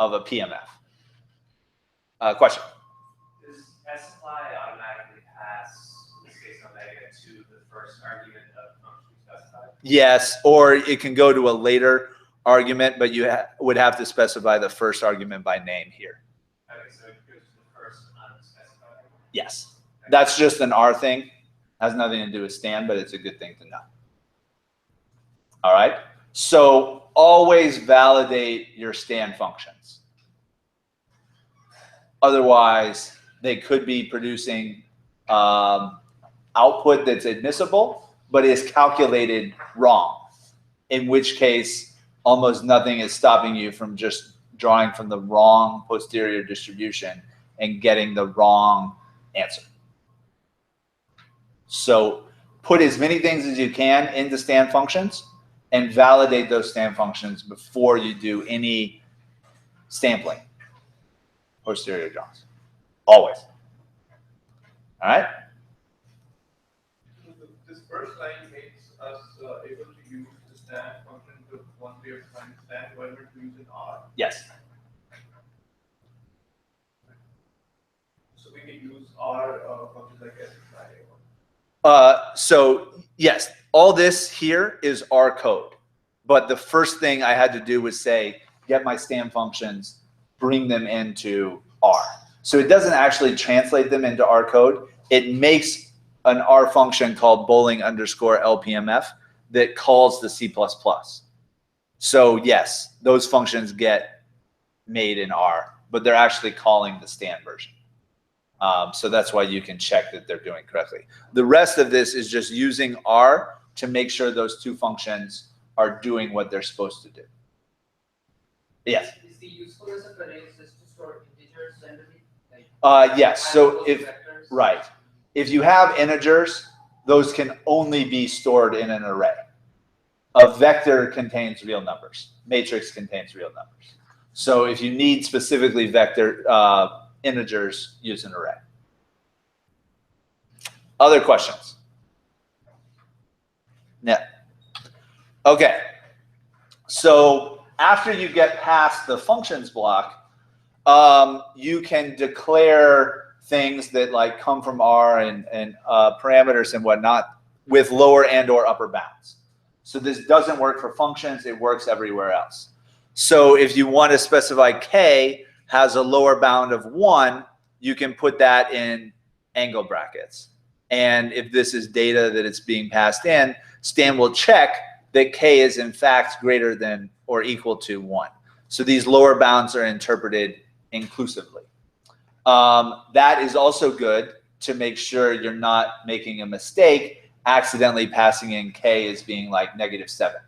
[SPEAKER 1] of a PMF. Question?
[SPEAKER 3] Does SFI automatically pass, in this case omega, to the first argument of the function specified?
[SPEAKER 1] Yes, or it can go to a later argument, but you would have to specify the first argument by name here.
[SPEAKER 3] Okay, so it goes to the first unspecified?
[SPEAKER 1] Yes, that's just an R thing. Has nothing to do with Stan, but it's a good thing to know. All right, so always validate your Stan functions. Otherwise, they could be producing output that's admissible, but is calculated wrong, in which case almost nothing is stopping you from just drawing from the wrong posterior distribution and getting the wrong answer. So put as many things as you can into Stan functions and validate those Stan functions before you do any sampling, posterior draws, always. All right?
[SPEAKER 2] This first line makes us able to use the Stan function to one way of finding Stan, whether to use an R.
[SPEAKER 1] Yes.
[SPEAKER 2] So we can use R functions like SFI.
[SPEAKER 1] So yes, all this here is R code. But the first thing I had to do was say, get my Stan functions, bring them into R. So it doesn't actually translate them into R code. It makes an R function called bowling underscore LPMF that calls the C++. So yes, those functions get made in R, but they're actually calling the Stan version. So that's why you can check that they're doing correctly. The rest of this is just using R to make sure those two functions are doing what they're supposed to do. Yes?
[SPEAKER 4] Is the usefulness of arrays just to store integers generally?
[SPEAKER 1] Yes, so if, right. If you have integers, those can only be stored in an array. A vector contains real numbers. Matrix contains real numbers. So if you need specifically vector integers, use an array. Other questions? Yeah. Okay. So after you get past the functions block, you can declare things that like come from R and parameters and whatnot with lower and or upper bounds. So this doesn't work for functions. It works everywhere else. So if you want to specify K has a lower bound of 1, you can put that in angle brackets. And if this is data that it's being passed in, Stan will check that K is in fact greater than or equal to 1. So these lower bounds are interpreted inclusively. That is also good to make sure you're not making a mistake accidentally passing in K as being like -7.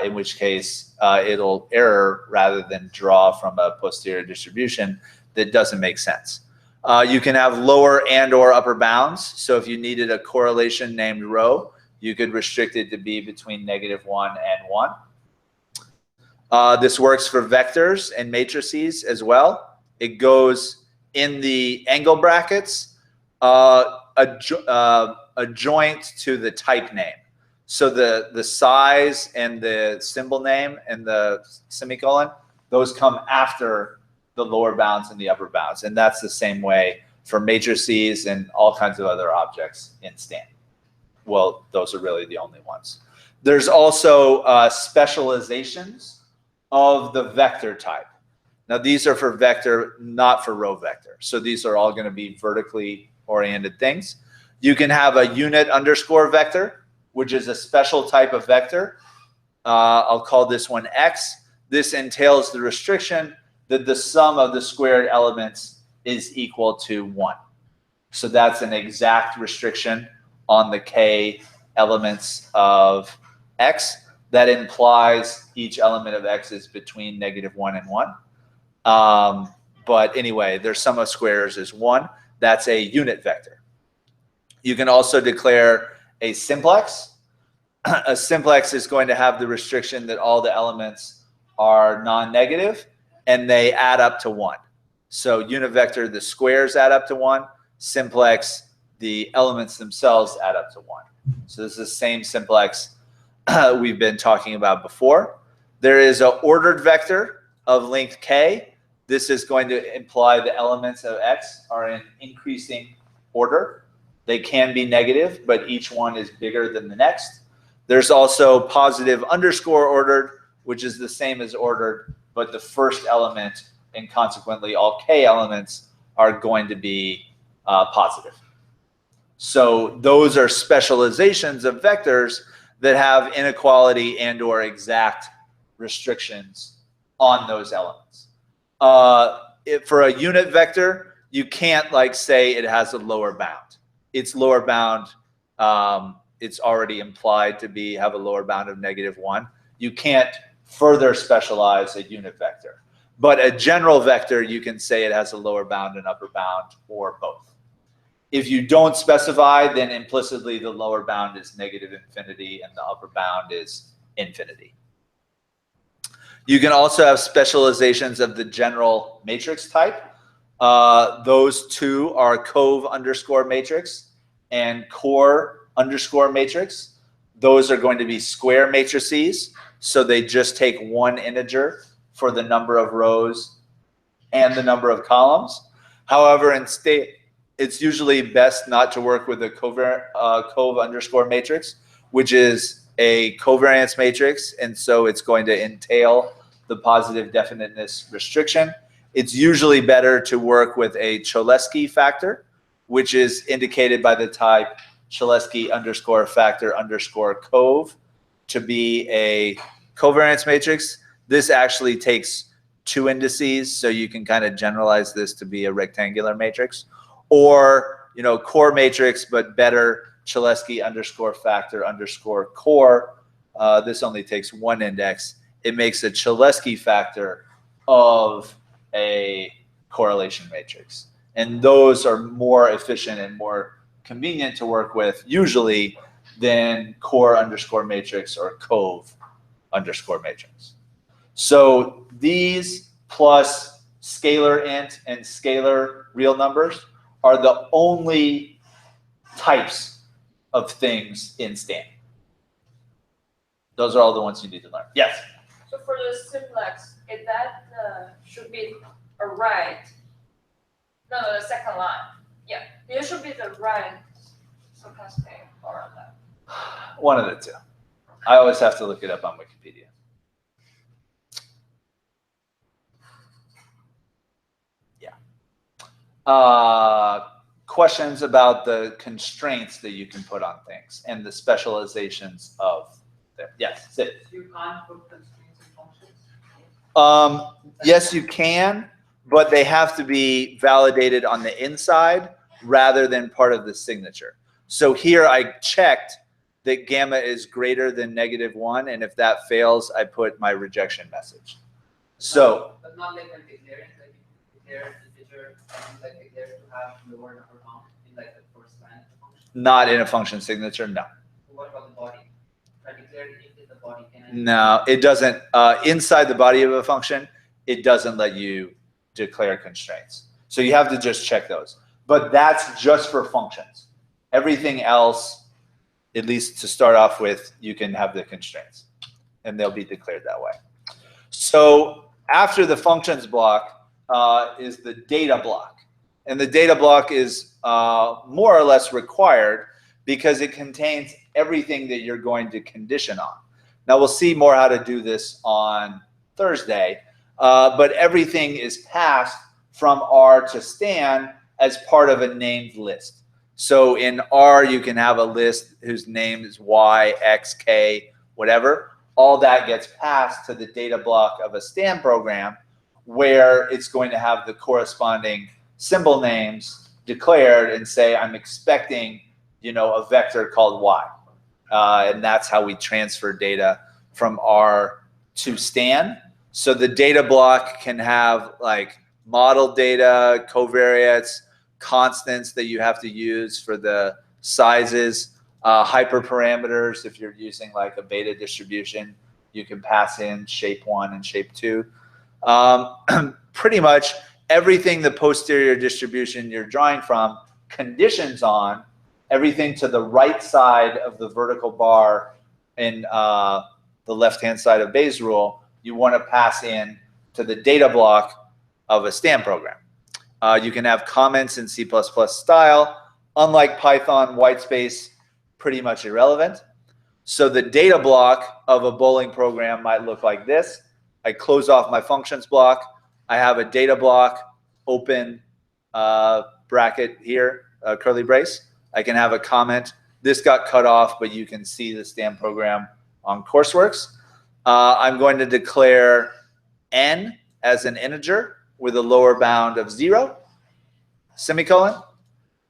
[SPEAKER 1] In which case it'll error rather than draw from a posterior distribution that doesn't make sense. You can have lower and or upper bounds. So if you needed a correlation named rho, you could restrict it to be between -1 and 1. This works for vectors and matrices as well. It goes in the angle brackets, adjoint to the type name. So the size and the symbol name and the semicolon, those come after the lower bounds and the upper bounds. And that's the same way for matrices and all kinds of other objects in Stan. Well, those are really the only ones. There's also specializations of the vector type. Now these are for vector, not for row vector. So these are all going to be vertically oriented things. You can have a unit underscore vector, which is a special type of vector. I'll call this one X. This entails the restriction that the sum of the squared elements is equal to 1. So that's an exact restriction on the k elements of X. That implies each element of X is between -1 and 1. But anyway, their sum of squares is 1. That's a unit vector. You can also declare a simplex. A simplex is going to have the restriction that all the elements are non-negative and they add up to 1. So unit vector, the squares add up to 1. Simplex, the elements themselves add up to 1. So this is the same simplex we've been talking about before. There is an ordered vector of length k. This is going to imply the elements of X are in increasing order. They can be negative, but each one is bigger than the next. There's also positive underscore ordered, which is the same as ordered, but the first element and consequently all k elements are going to be positive. So those are specializations of vectors that have inequality and or exact restrictions on those elements. For a unit vector, you can't like say it has a lower bound. Its lower bound, it's already implied to have a lower bound of -1. You can't further specialize a unit vector. But a general vector, you can say it has a lower bound and upper bound or both. If you don't specify, then implicitly the lower bound is -infinity and the upper bound is infinity. You can also have specializations of the general matrix type. Those two are cove underscore matrix and core underscore matrix. Those are going to be square matrices. So they just take one integer for the number of rows and the number of columns. However, it's usually best not to work with a cove underscore matrix, which is a covariance matrix, and so it's going to entail the positive definiteness restriction. It's usually better to work with a Cholesky factor, which is indicated by the type Cholesky underscore factor underscore cove to be a covariance matrix. This actually takes 2 indices, so you can kind of generalize this to be a rectangular matrix. Or, core matrix, but better Cholesky underscore factor underscore core. This only takes 1 index. It makes a Cholesky factor of a correlation matrix. And those are more efficient and more convenient to work with usually than core underscore matrix or cove underscore matrix. So these plus scalar int and scalar real numbers are the only types of things in Stan. Those are all the ones you need to learn. Yes?
[SPEAKER 5] So for the simplex, if that should be a right, no, the second line. Yeah, it should be the right stochastic or left.
[SPEAKER 1] One of the two. I always have to look it up on Wikipedia. Yeah. Questions about the constraints that you can put on things and the specializations of them. Yes, Sid.
[SPEAKER 4] You can't put constraints in functions?
[SPEAKER 1] Yes, you can, but they have to be validated on the inside rather than part of the signature. So here I checked that gamma is greater than -1, and if that fails, I put my rejection message. So,
[SPEAKER 4] but not like when declaring, like declare integer and like declare to have lower number bound in like the first line of the function.
[SPEAKER 1] not in a function signature, no.
[SPEAKER 4] So what about the body? If I declare int in the body, can I?
[SPEAKER 1] No, it doesn't. Inside the body of a function, it doesn't let you declare constraints. So you have to just check those. But that's just for functions. Everything else, at least to start off with, you can have the constraints, and they'll be declared that way. So after the functions block is the data block. And the data block is more or less required because it contains everything that you're going to condition on. Now we'll see more how to do this on Thursday, but everything is passed from R to stan as part of a named list. So in R, you can have a list whose name is Y, X, K, whatever. All that gets passed to the data block of a stan program, where it's going to have the corresponding symbol names declared and say, I'm expecting, a vector called Y. And that's how we transfer data from R to stan. So the data block can have like model data, covariates, constants that you have to use for the sizes, hyperparameters. If you're using like a beta distribution, you can pass in shape 1 and shape 2. Pretty much everything the posterior distribution you're drawing from conditions on everything to the right side of the vertical bar in the left-hand side of Bayes' rule, you want to pass in to the data block of a stan program. You can have comments in C++ style. Unlike Python, whitespace, pretty much irrelevant. So the data block of a bowling program might look like this. I close off my functions block. I have a data block, open bracket here, curly brace. I can have a comment. This got cut off, but you can see the stan program on Courseworks. I'm going to declare n as an integer with a lower bound of 0, semicolon.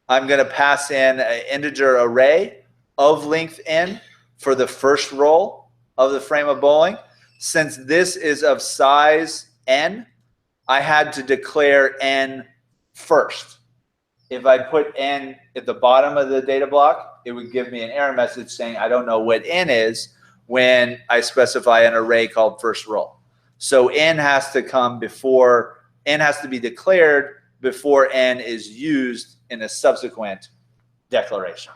[SPEAKER 1] I'm going to pass in an integer array of length n for the first roll of the frame of bowling. Since this is of size n, I had to declare n first. If I put n at the bottom of the data block, it would give me an error message saying I don't know what n is when I specify an array called first roll. So n has to come before, n has to be declared before n is used in a subsequent declaration.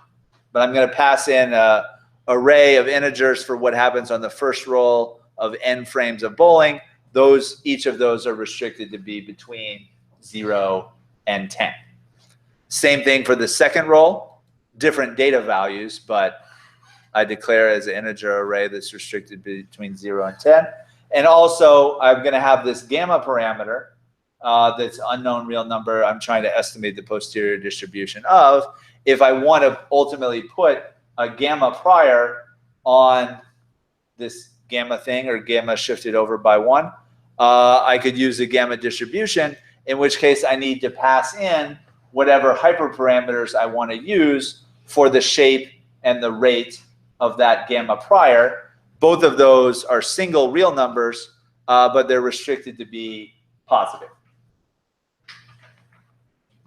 [SPEAKER 1] But I'm going to pass in an array of integers for what happens on the first roll of n frames of bowling. Each of those are restricted to be between 0 and 10. Same thing for the second roll, different data values, but I declare as an integer array that's restricted between 0 and 10. And also, I'm going to have this gamma parameter that's unknown real number I'm trying to estimate the posterior distribution of. If I want to ultimately put a gamma prior on this gamma thing, or gamma shifted over by 1, I could use a gamma distribution, in which case I need to pass in whatever hyperparameters I want to use for the shape and the rate of that gamma prior. Both of those are single real numbers, but they're restricted to be positive.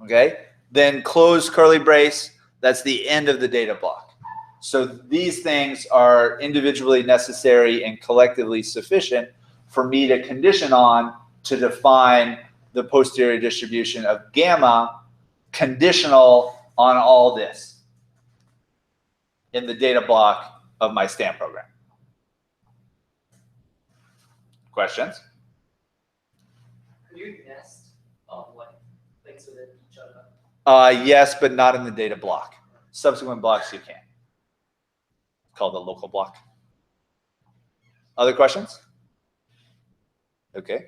[SPEAKER 1] Okay? Then close curly brace. That's the end of the data block. So these things are individually necessary and collectively sufficient for me to condition on to define the posterior distribution of gamma conditional on all this in the data block of my stan program. Questions?
[SPEAKER 4] Could you nest things within each other?
[SPEAKER 1] Yes, but not in the data block. Subsequent blocks you can. It's called the local block. Other questions? Okay.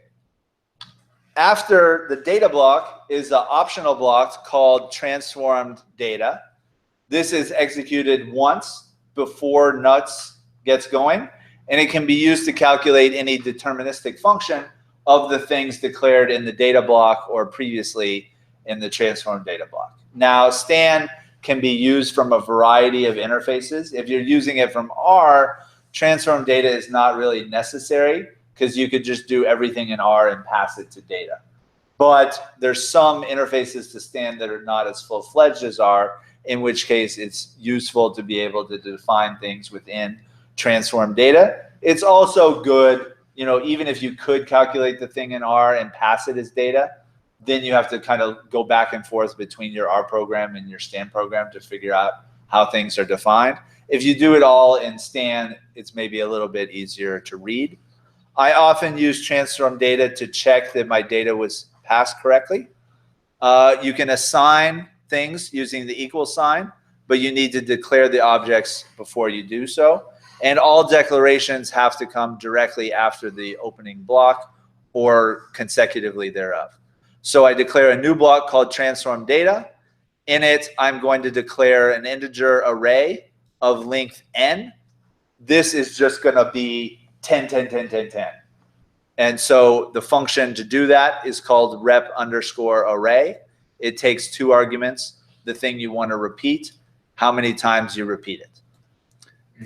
[SPEAKER 1] After the data block is the optional block called transformed data. This is executed once before nuts gets going, and it can be used to calculate any deterministic function of the things declared in the data block or previously in the transformed data block. Now, stan can be used from a variety of interfaces. If you're using it from R, transformed data is not really necessary, because you could just do everything in R and pass it to data. But there's some interfaces to stan that are not as full-fledged as R, in which case it's useful to be able to define things within transformed data. It's also good, even if you could calculate the thing in R and pass it as data, then you have to kind of go back and forth between your R program and your stan program to figure out how things are defined. If you do it all in stan, it's maybe a little bit easier to read. I often use transform data to check that my data was passed correctly. You can assign things using the equal sign, but you need to declare the objects before you do so. And all declarations have to come directly after the opening block or consecutively thereof. So I declare a new block called transform data. In it, I'm going to declare an integer array of length n. This is just going to be 10, 10, 10, 10, 10. And so the function to do that is called rep_array. It takes 2 arguments, the thing you want to repeat, how many times you repeat it.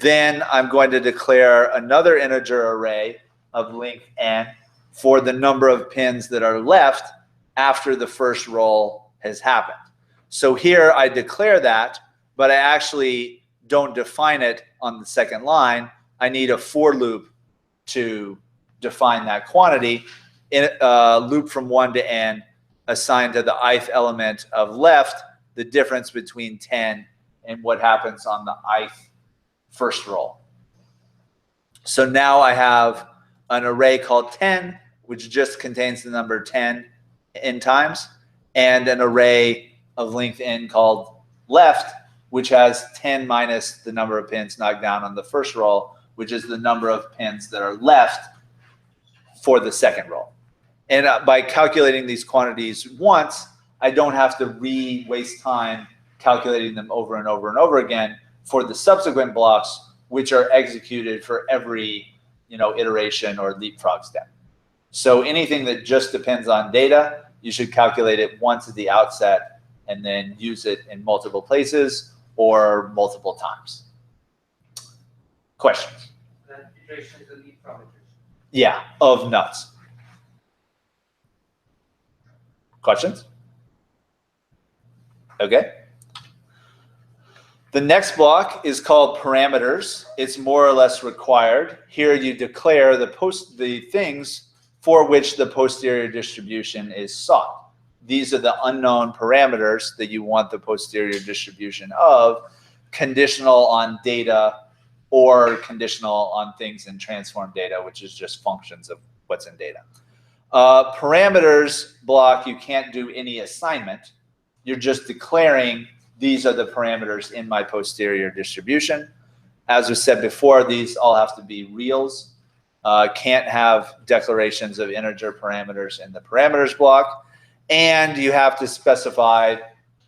[SPEAKER 1] Then I'm going to declare another integer array of length n for the number of pins that are left after the first roll has happened. So here I declare that, but I actually don't define it on the second line. I need a for loop to define that quantity in loop from 1 to n, assigned to the ith element of left, the difference between 10 and what happens on the ith first roll. So now I have an array called 10, which just contains the number 10 n times, and an array of length n called left, which has 10 minus the number of pins knocked down on the first roll, which is the number of pins that are left for the second roll. And by calculating these quantities once, I don't have to waste time calculating them over and over and over again for the subsequent blocks, which are executed for every iteration or leapfrog step. So anything that just depends on data, you should calculate it once at the outset and then use it in multiple places or multiple times. Questions?
[SPEAKER 4] Then iteration is a leapfrog iteration.
[SPEAKER 1] Yeah, of nuts. Questions? Okay. The next block is called parameters. It's more or less required. Here you declare the things for which the posterior distribution is sought. These are the unknown parameters that you want the posterior distribution of, conditional on data or conditional on things in transform data, which is just functions of what's in data. Parameters block, you can't do any assignment. You're just declaring these are the parameters in my posterior distribution. As was said before, these all have to be reals. Can't have declarations of integer parameters in the parameters block. And you have to specify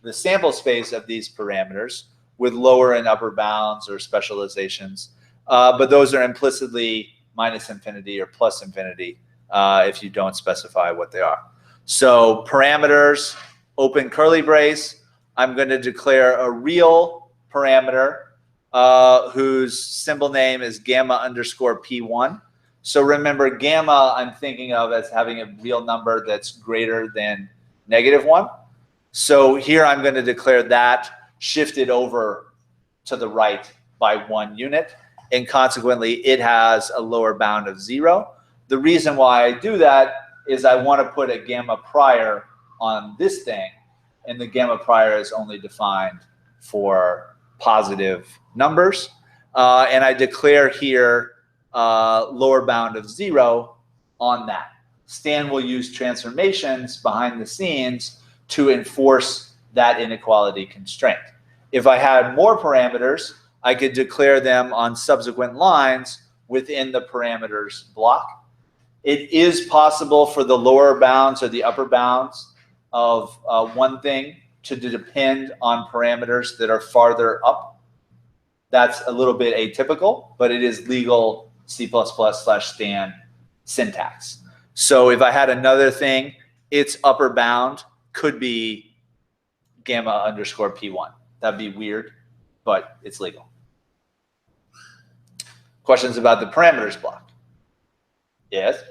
[SPEAKER 1] the sample space of these parameters with lower and upper bounds or specializations. But those are implicitly minus infinity or plus infinity if you don't specify what they are. So parameters, open curly brace. I'm going to declare a real parameter whose symbol name is gamma_p1. So remember, gamma I'm thinking of as having a real number that's greater than -1. So here I'm going to declare that shifted over to the right by 1 unit, and consequently it has a lower bound of 0. The reason why I do that is I want to put a gamma prior on this thing, and the gamma prior is only defined for positive numbers. And I declare here lower bound of 0 on that. Stan will use transformations behind the scenes to enforce that inequality constraint. If I had more parameters, I could declare them on subsequent lines within the parameters block. It is possible for the lower bounds or the upper bounds of one thing to depend on parameters that are farther up. That's a little bit atypical, but it is legal C++/Stan syntax. So if I had another thing, its upper bound could be gamma_p1. That'd be weird, but it's legal. Questions about the parameters block? Yes?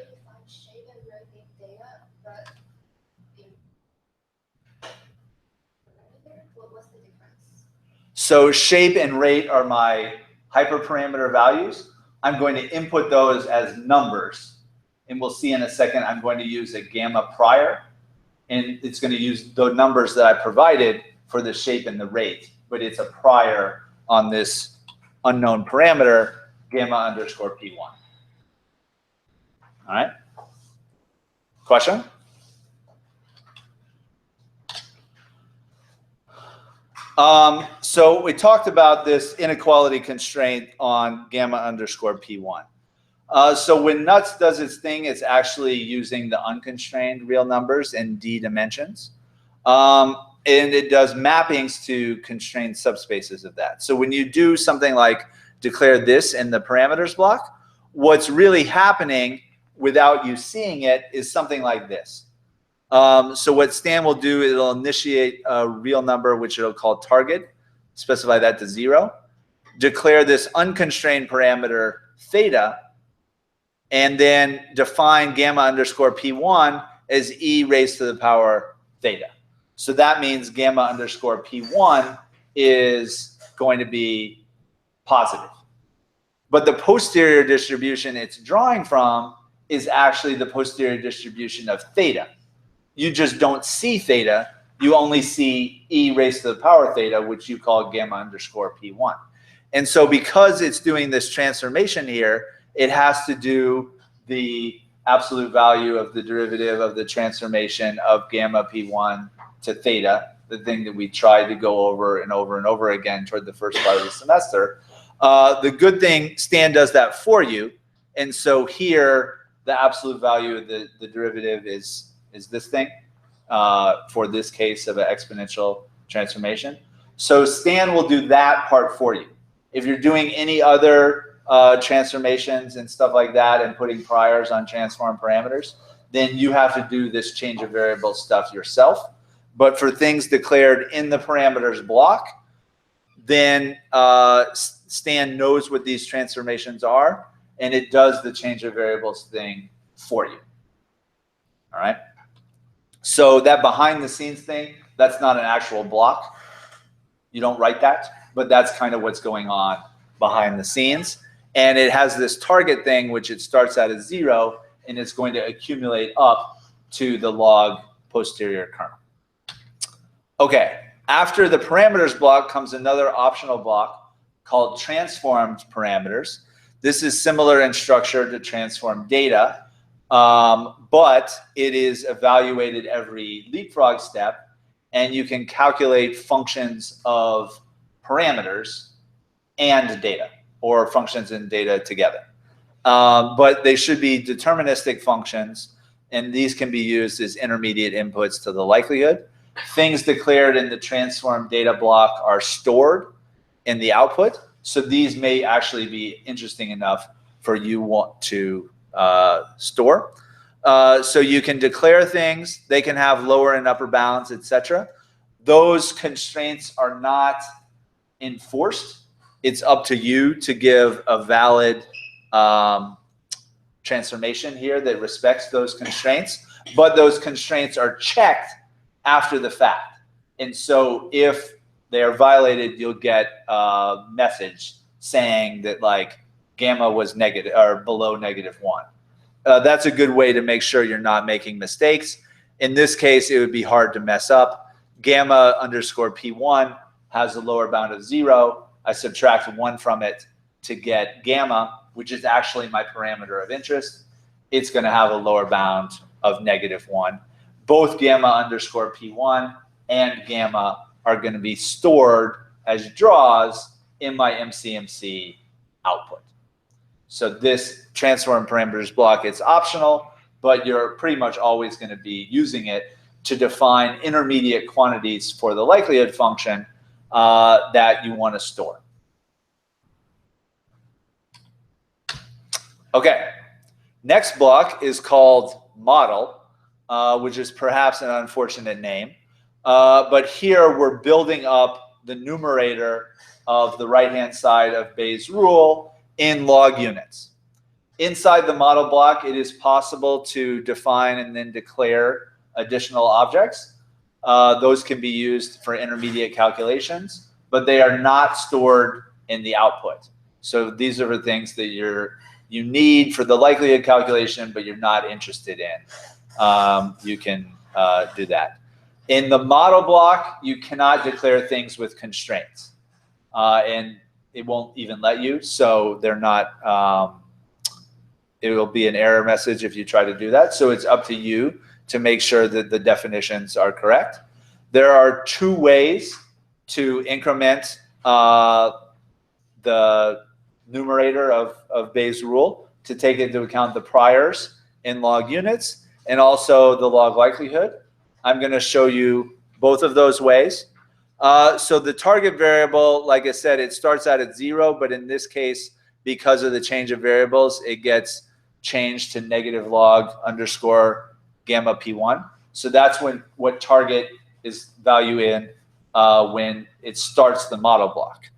[SPEAKER 1] So shape and rate are my hyperparameter values. I'm going to input those as numbers. And we'll see in a second, I'm going to use a gamma prior. And it's going to use the numbers that I provided for the shape and the rate. But it's a prior on this unknown parameter, gamma_p1. All right? Question? So we talked about this inequality constraint on gamma_p1. So when nuts does its thing, it's actually using the unconstrained real numbers in D dimensions. And it does mappings to constrained subspaces of that. So when you do something like declare this in the parameters block, what's really happening without you seeing it is something like this. So what Stan will do, it'll initiate a real number, which it'll call target, specify that to 0, declare this unconstrained parameter theta, and then define gamma underscore P1 as e raised to the power theta. So that means gamma underscore P1 is going to be positive. But the posterior distribution it's drawing from is actually the posterior distribution of theta. You just don't see theta. You only see e raised to the power theta, which you call gamma underscore P1. And so because it's doing this transformation here, it has to do the absolute value of the derivative of the transformation of gamma P1 to theta, the thing that we tried to go over and over and over again toward the first part of the semester. The good thing, Stan does that for you. And so here, the absolute value of the derivative is this thing for this case of an exponential transformation. So Stan will do that part for you. If you're doing any other transformations and stuff like that and putting priors on transform parameters, then you have to do this change of variable stuff yourself. But for things declared in the parameters block, then Stan knows what these transformations are, and it does the change of variables thing for you. All right. So that behind the scenes thing, that's not an actual block. You don't write that, but that's kind of what's going on behind the scenes. And it has this target thing, which it starts out as 0, and it's going to accumulate up to the log posterior kernel. Okay, after the parameters block comes another optional block called transformed parameters. This is similar in structure to transform data, but it is evaluated every leapfrog step, and you can calculate functions of parameters and data, or functions and data together. But they should be deterministic functions, and these can be used as intermediate inputs to the likelihood. Things declared in the transform data block are stored in the output, so these may actually be interesting enough for you want to store. So you can declare things, they can have lower and upper bounds, etc. Those constraints are not enforced. It's up to you to give a valid transformation here that respects those constraints, but those constraints are checked after the fact. And so if they are violated, you'll get a message saying that like gamma was negative or below -1. That's a good way to make sure you're not making mistakes. In this case, it would be hard to mess up. Gamma underscore P1 has a lower bound of 0. I subtract 1 from it to get gamma, which is actually my parameter of interest. It's going to have a lower bound of -1. Both gamma underscore P1 and gamma are going to be stored as draws in my MCMC output. So this transform parameters block, it's optional, but you're pretty much always going to be using it to define intermediate quantities for the likelihood function that you want to store. Okay, next block is called model, which is perhaps an unfortunate name. But here we're building up the numerator of the right-hand side of Bayes' rule in log units. Inside the model block, it is possible to define and then declare additional objects. Those can be used for intermediate calculations, but they are not stored in the output. So these are the things that you need for the likelihood calculation, but you're not interested in. You can do that. In the model block, you cannot declare things with constraints, and it won't even let you. So they're not. It will be an error message if you try to do that. So it's up to you to make sure that the definitions are correct. There are 2 ways to increment the numerator of Bayes' rule to take into account the priors in log units and also the log likelihood. I'm going to show you both of those ways. So the target variable, like I said, it starts out at 0, but in this case, because of the change of variables, it gets changed to negative log underscore gamma p1. So that's what target is value in when it starts the model block.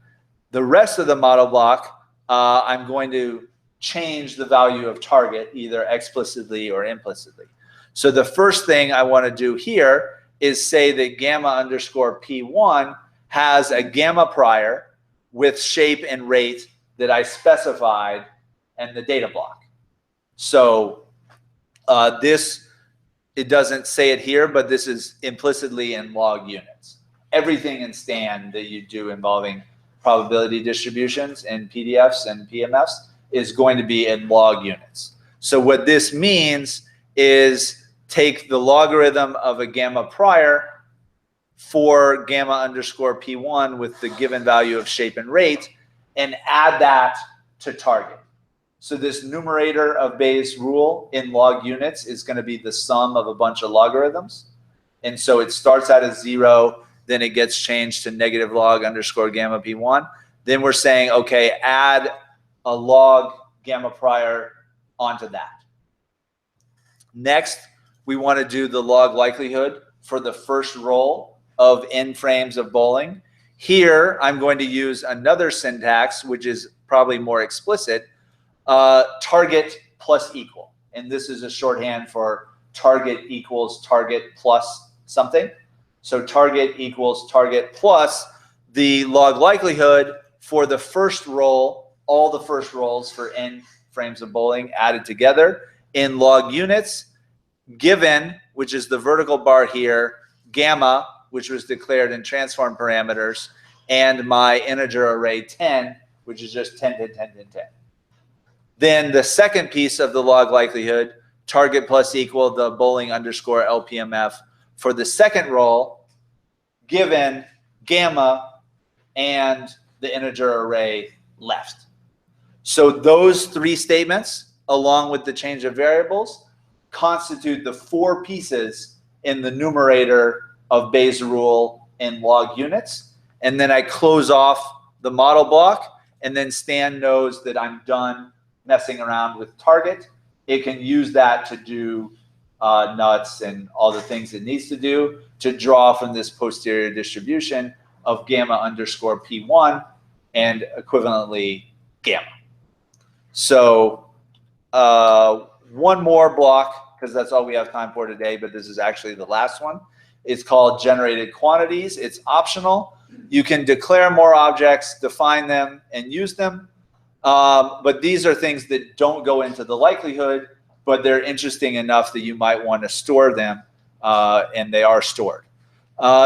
[SPEAKER 1] The rest of the model block, I'm going to change the value of target either explicitly or implicitly. So the first thing I want to do here is say that gamma underscore p1 has a gamma prior with shape and rate that I specified in the data block. So it doesn't say it here, but this is implicitly in log units. Everything in Stan that you do involving probability distributions in PDFs and PMFs is going to be in log units. So what this means is take the logarithm of a gamma prior for gamma underscore p1 with the given value of shape and rate and add that to target. So this numerator of Bayes' rule in log units is going to be the sum of a bunch of logarithms. And so it starts out as 0, then it gets changed to negative log underscore gamma p1. Then we're saying, okay, add a log gamma prior onto that. Next, we want to do the log likelihood for the first roll of n frames of bowling. Here, I'm going to use another syntax, which is probably more explicit, target plus equal. And this is a shorthand for target equals target plus something. So target equals target plus the log likelihood for the first roll, all the first rolls for n frames of bowling added together in log units, given, which is the vertical bar here, gamma, which was declared in transform parameters, and my integer array 10, which is just 10, 10, 10, 10, 10. Then the second piece of the log likelihood, target plus equal the bowling underscore LPMF for the second roll, given gamma and the integer array left. So those three statements, along with the change of variables, constitute the 4 pieces in the numerator of Bayes' rule in log units. And then I close off the model block, and then Stan knows that I'm done messing around with target. It can use that to do nuts and all the things it needs to do to draw from this posterior distribution of gamma underscore p1 and equivalently gamma. So one more block, because that's all we have time for today, but this is actually the last one. It's called generated quantities. It's optional. You can declare more objects, define them, and use them. But these are things that don't go into the likelihood, but they're interesting enough that you might want to store them, and they are stored.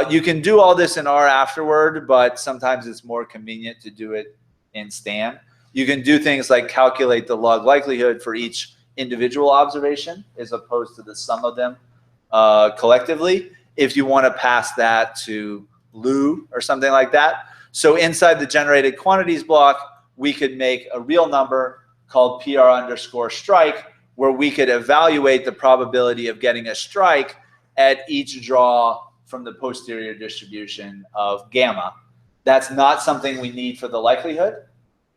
[SPEAKER 1] You can do all this in R afterward, but sometimes it's more convenient to do it in Stan. You can do things like calculate the log likelihood for each individual observation as opposed to the sum of them collectively, if you want to pass that to Loo or something like that. So inside the generated quantities block, we could make a real number called PR underscore strike, where we could evaluate the probability of getting a strike at each draw from the posterior distribution of gamma. That's not something we need for the likelihood,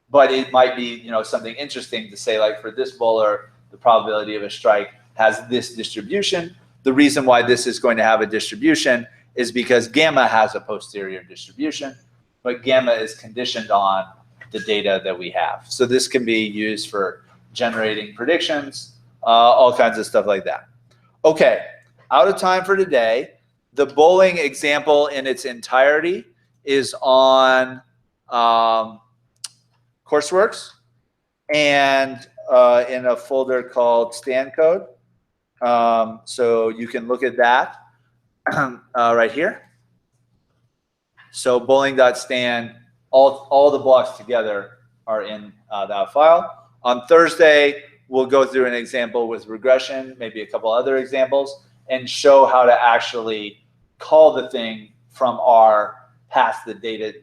[SPEAKER 1] but it might be, something interesting to say, like for this bowler, the probability of a strike has this distribution. The reason why this is going to have a distribution is because gamma has a posterior distribution, but gamma is conditioned on the data that we have. So this can be used for generating predictions, all kinds of stuff like that. Okay, out of time for today. The bowling example in its entirety is on Courseworks and in a folder called Stan Code. So you can look at that right here. So bowling.stan, all the blocks together are in that file. On Thursday, we'll go through an example with regression, maybe a couple other examples, and show how to actually call the thing from R, pass the data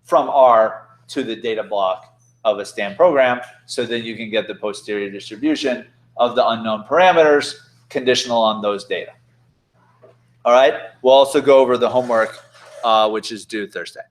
[SPEAKER 1] from R to the data block of a Stan program, so that you can get the posterior distribution of the unknown parameters conditional on those data. All right, we'll also go over the homework, which is due Thursday.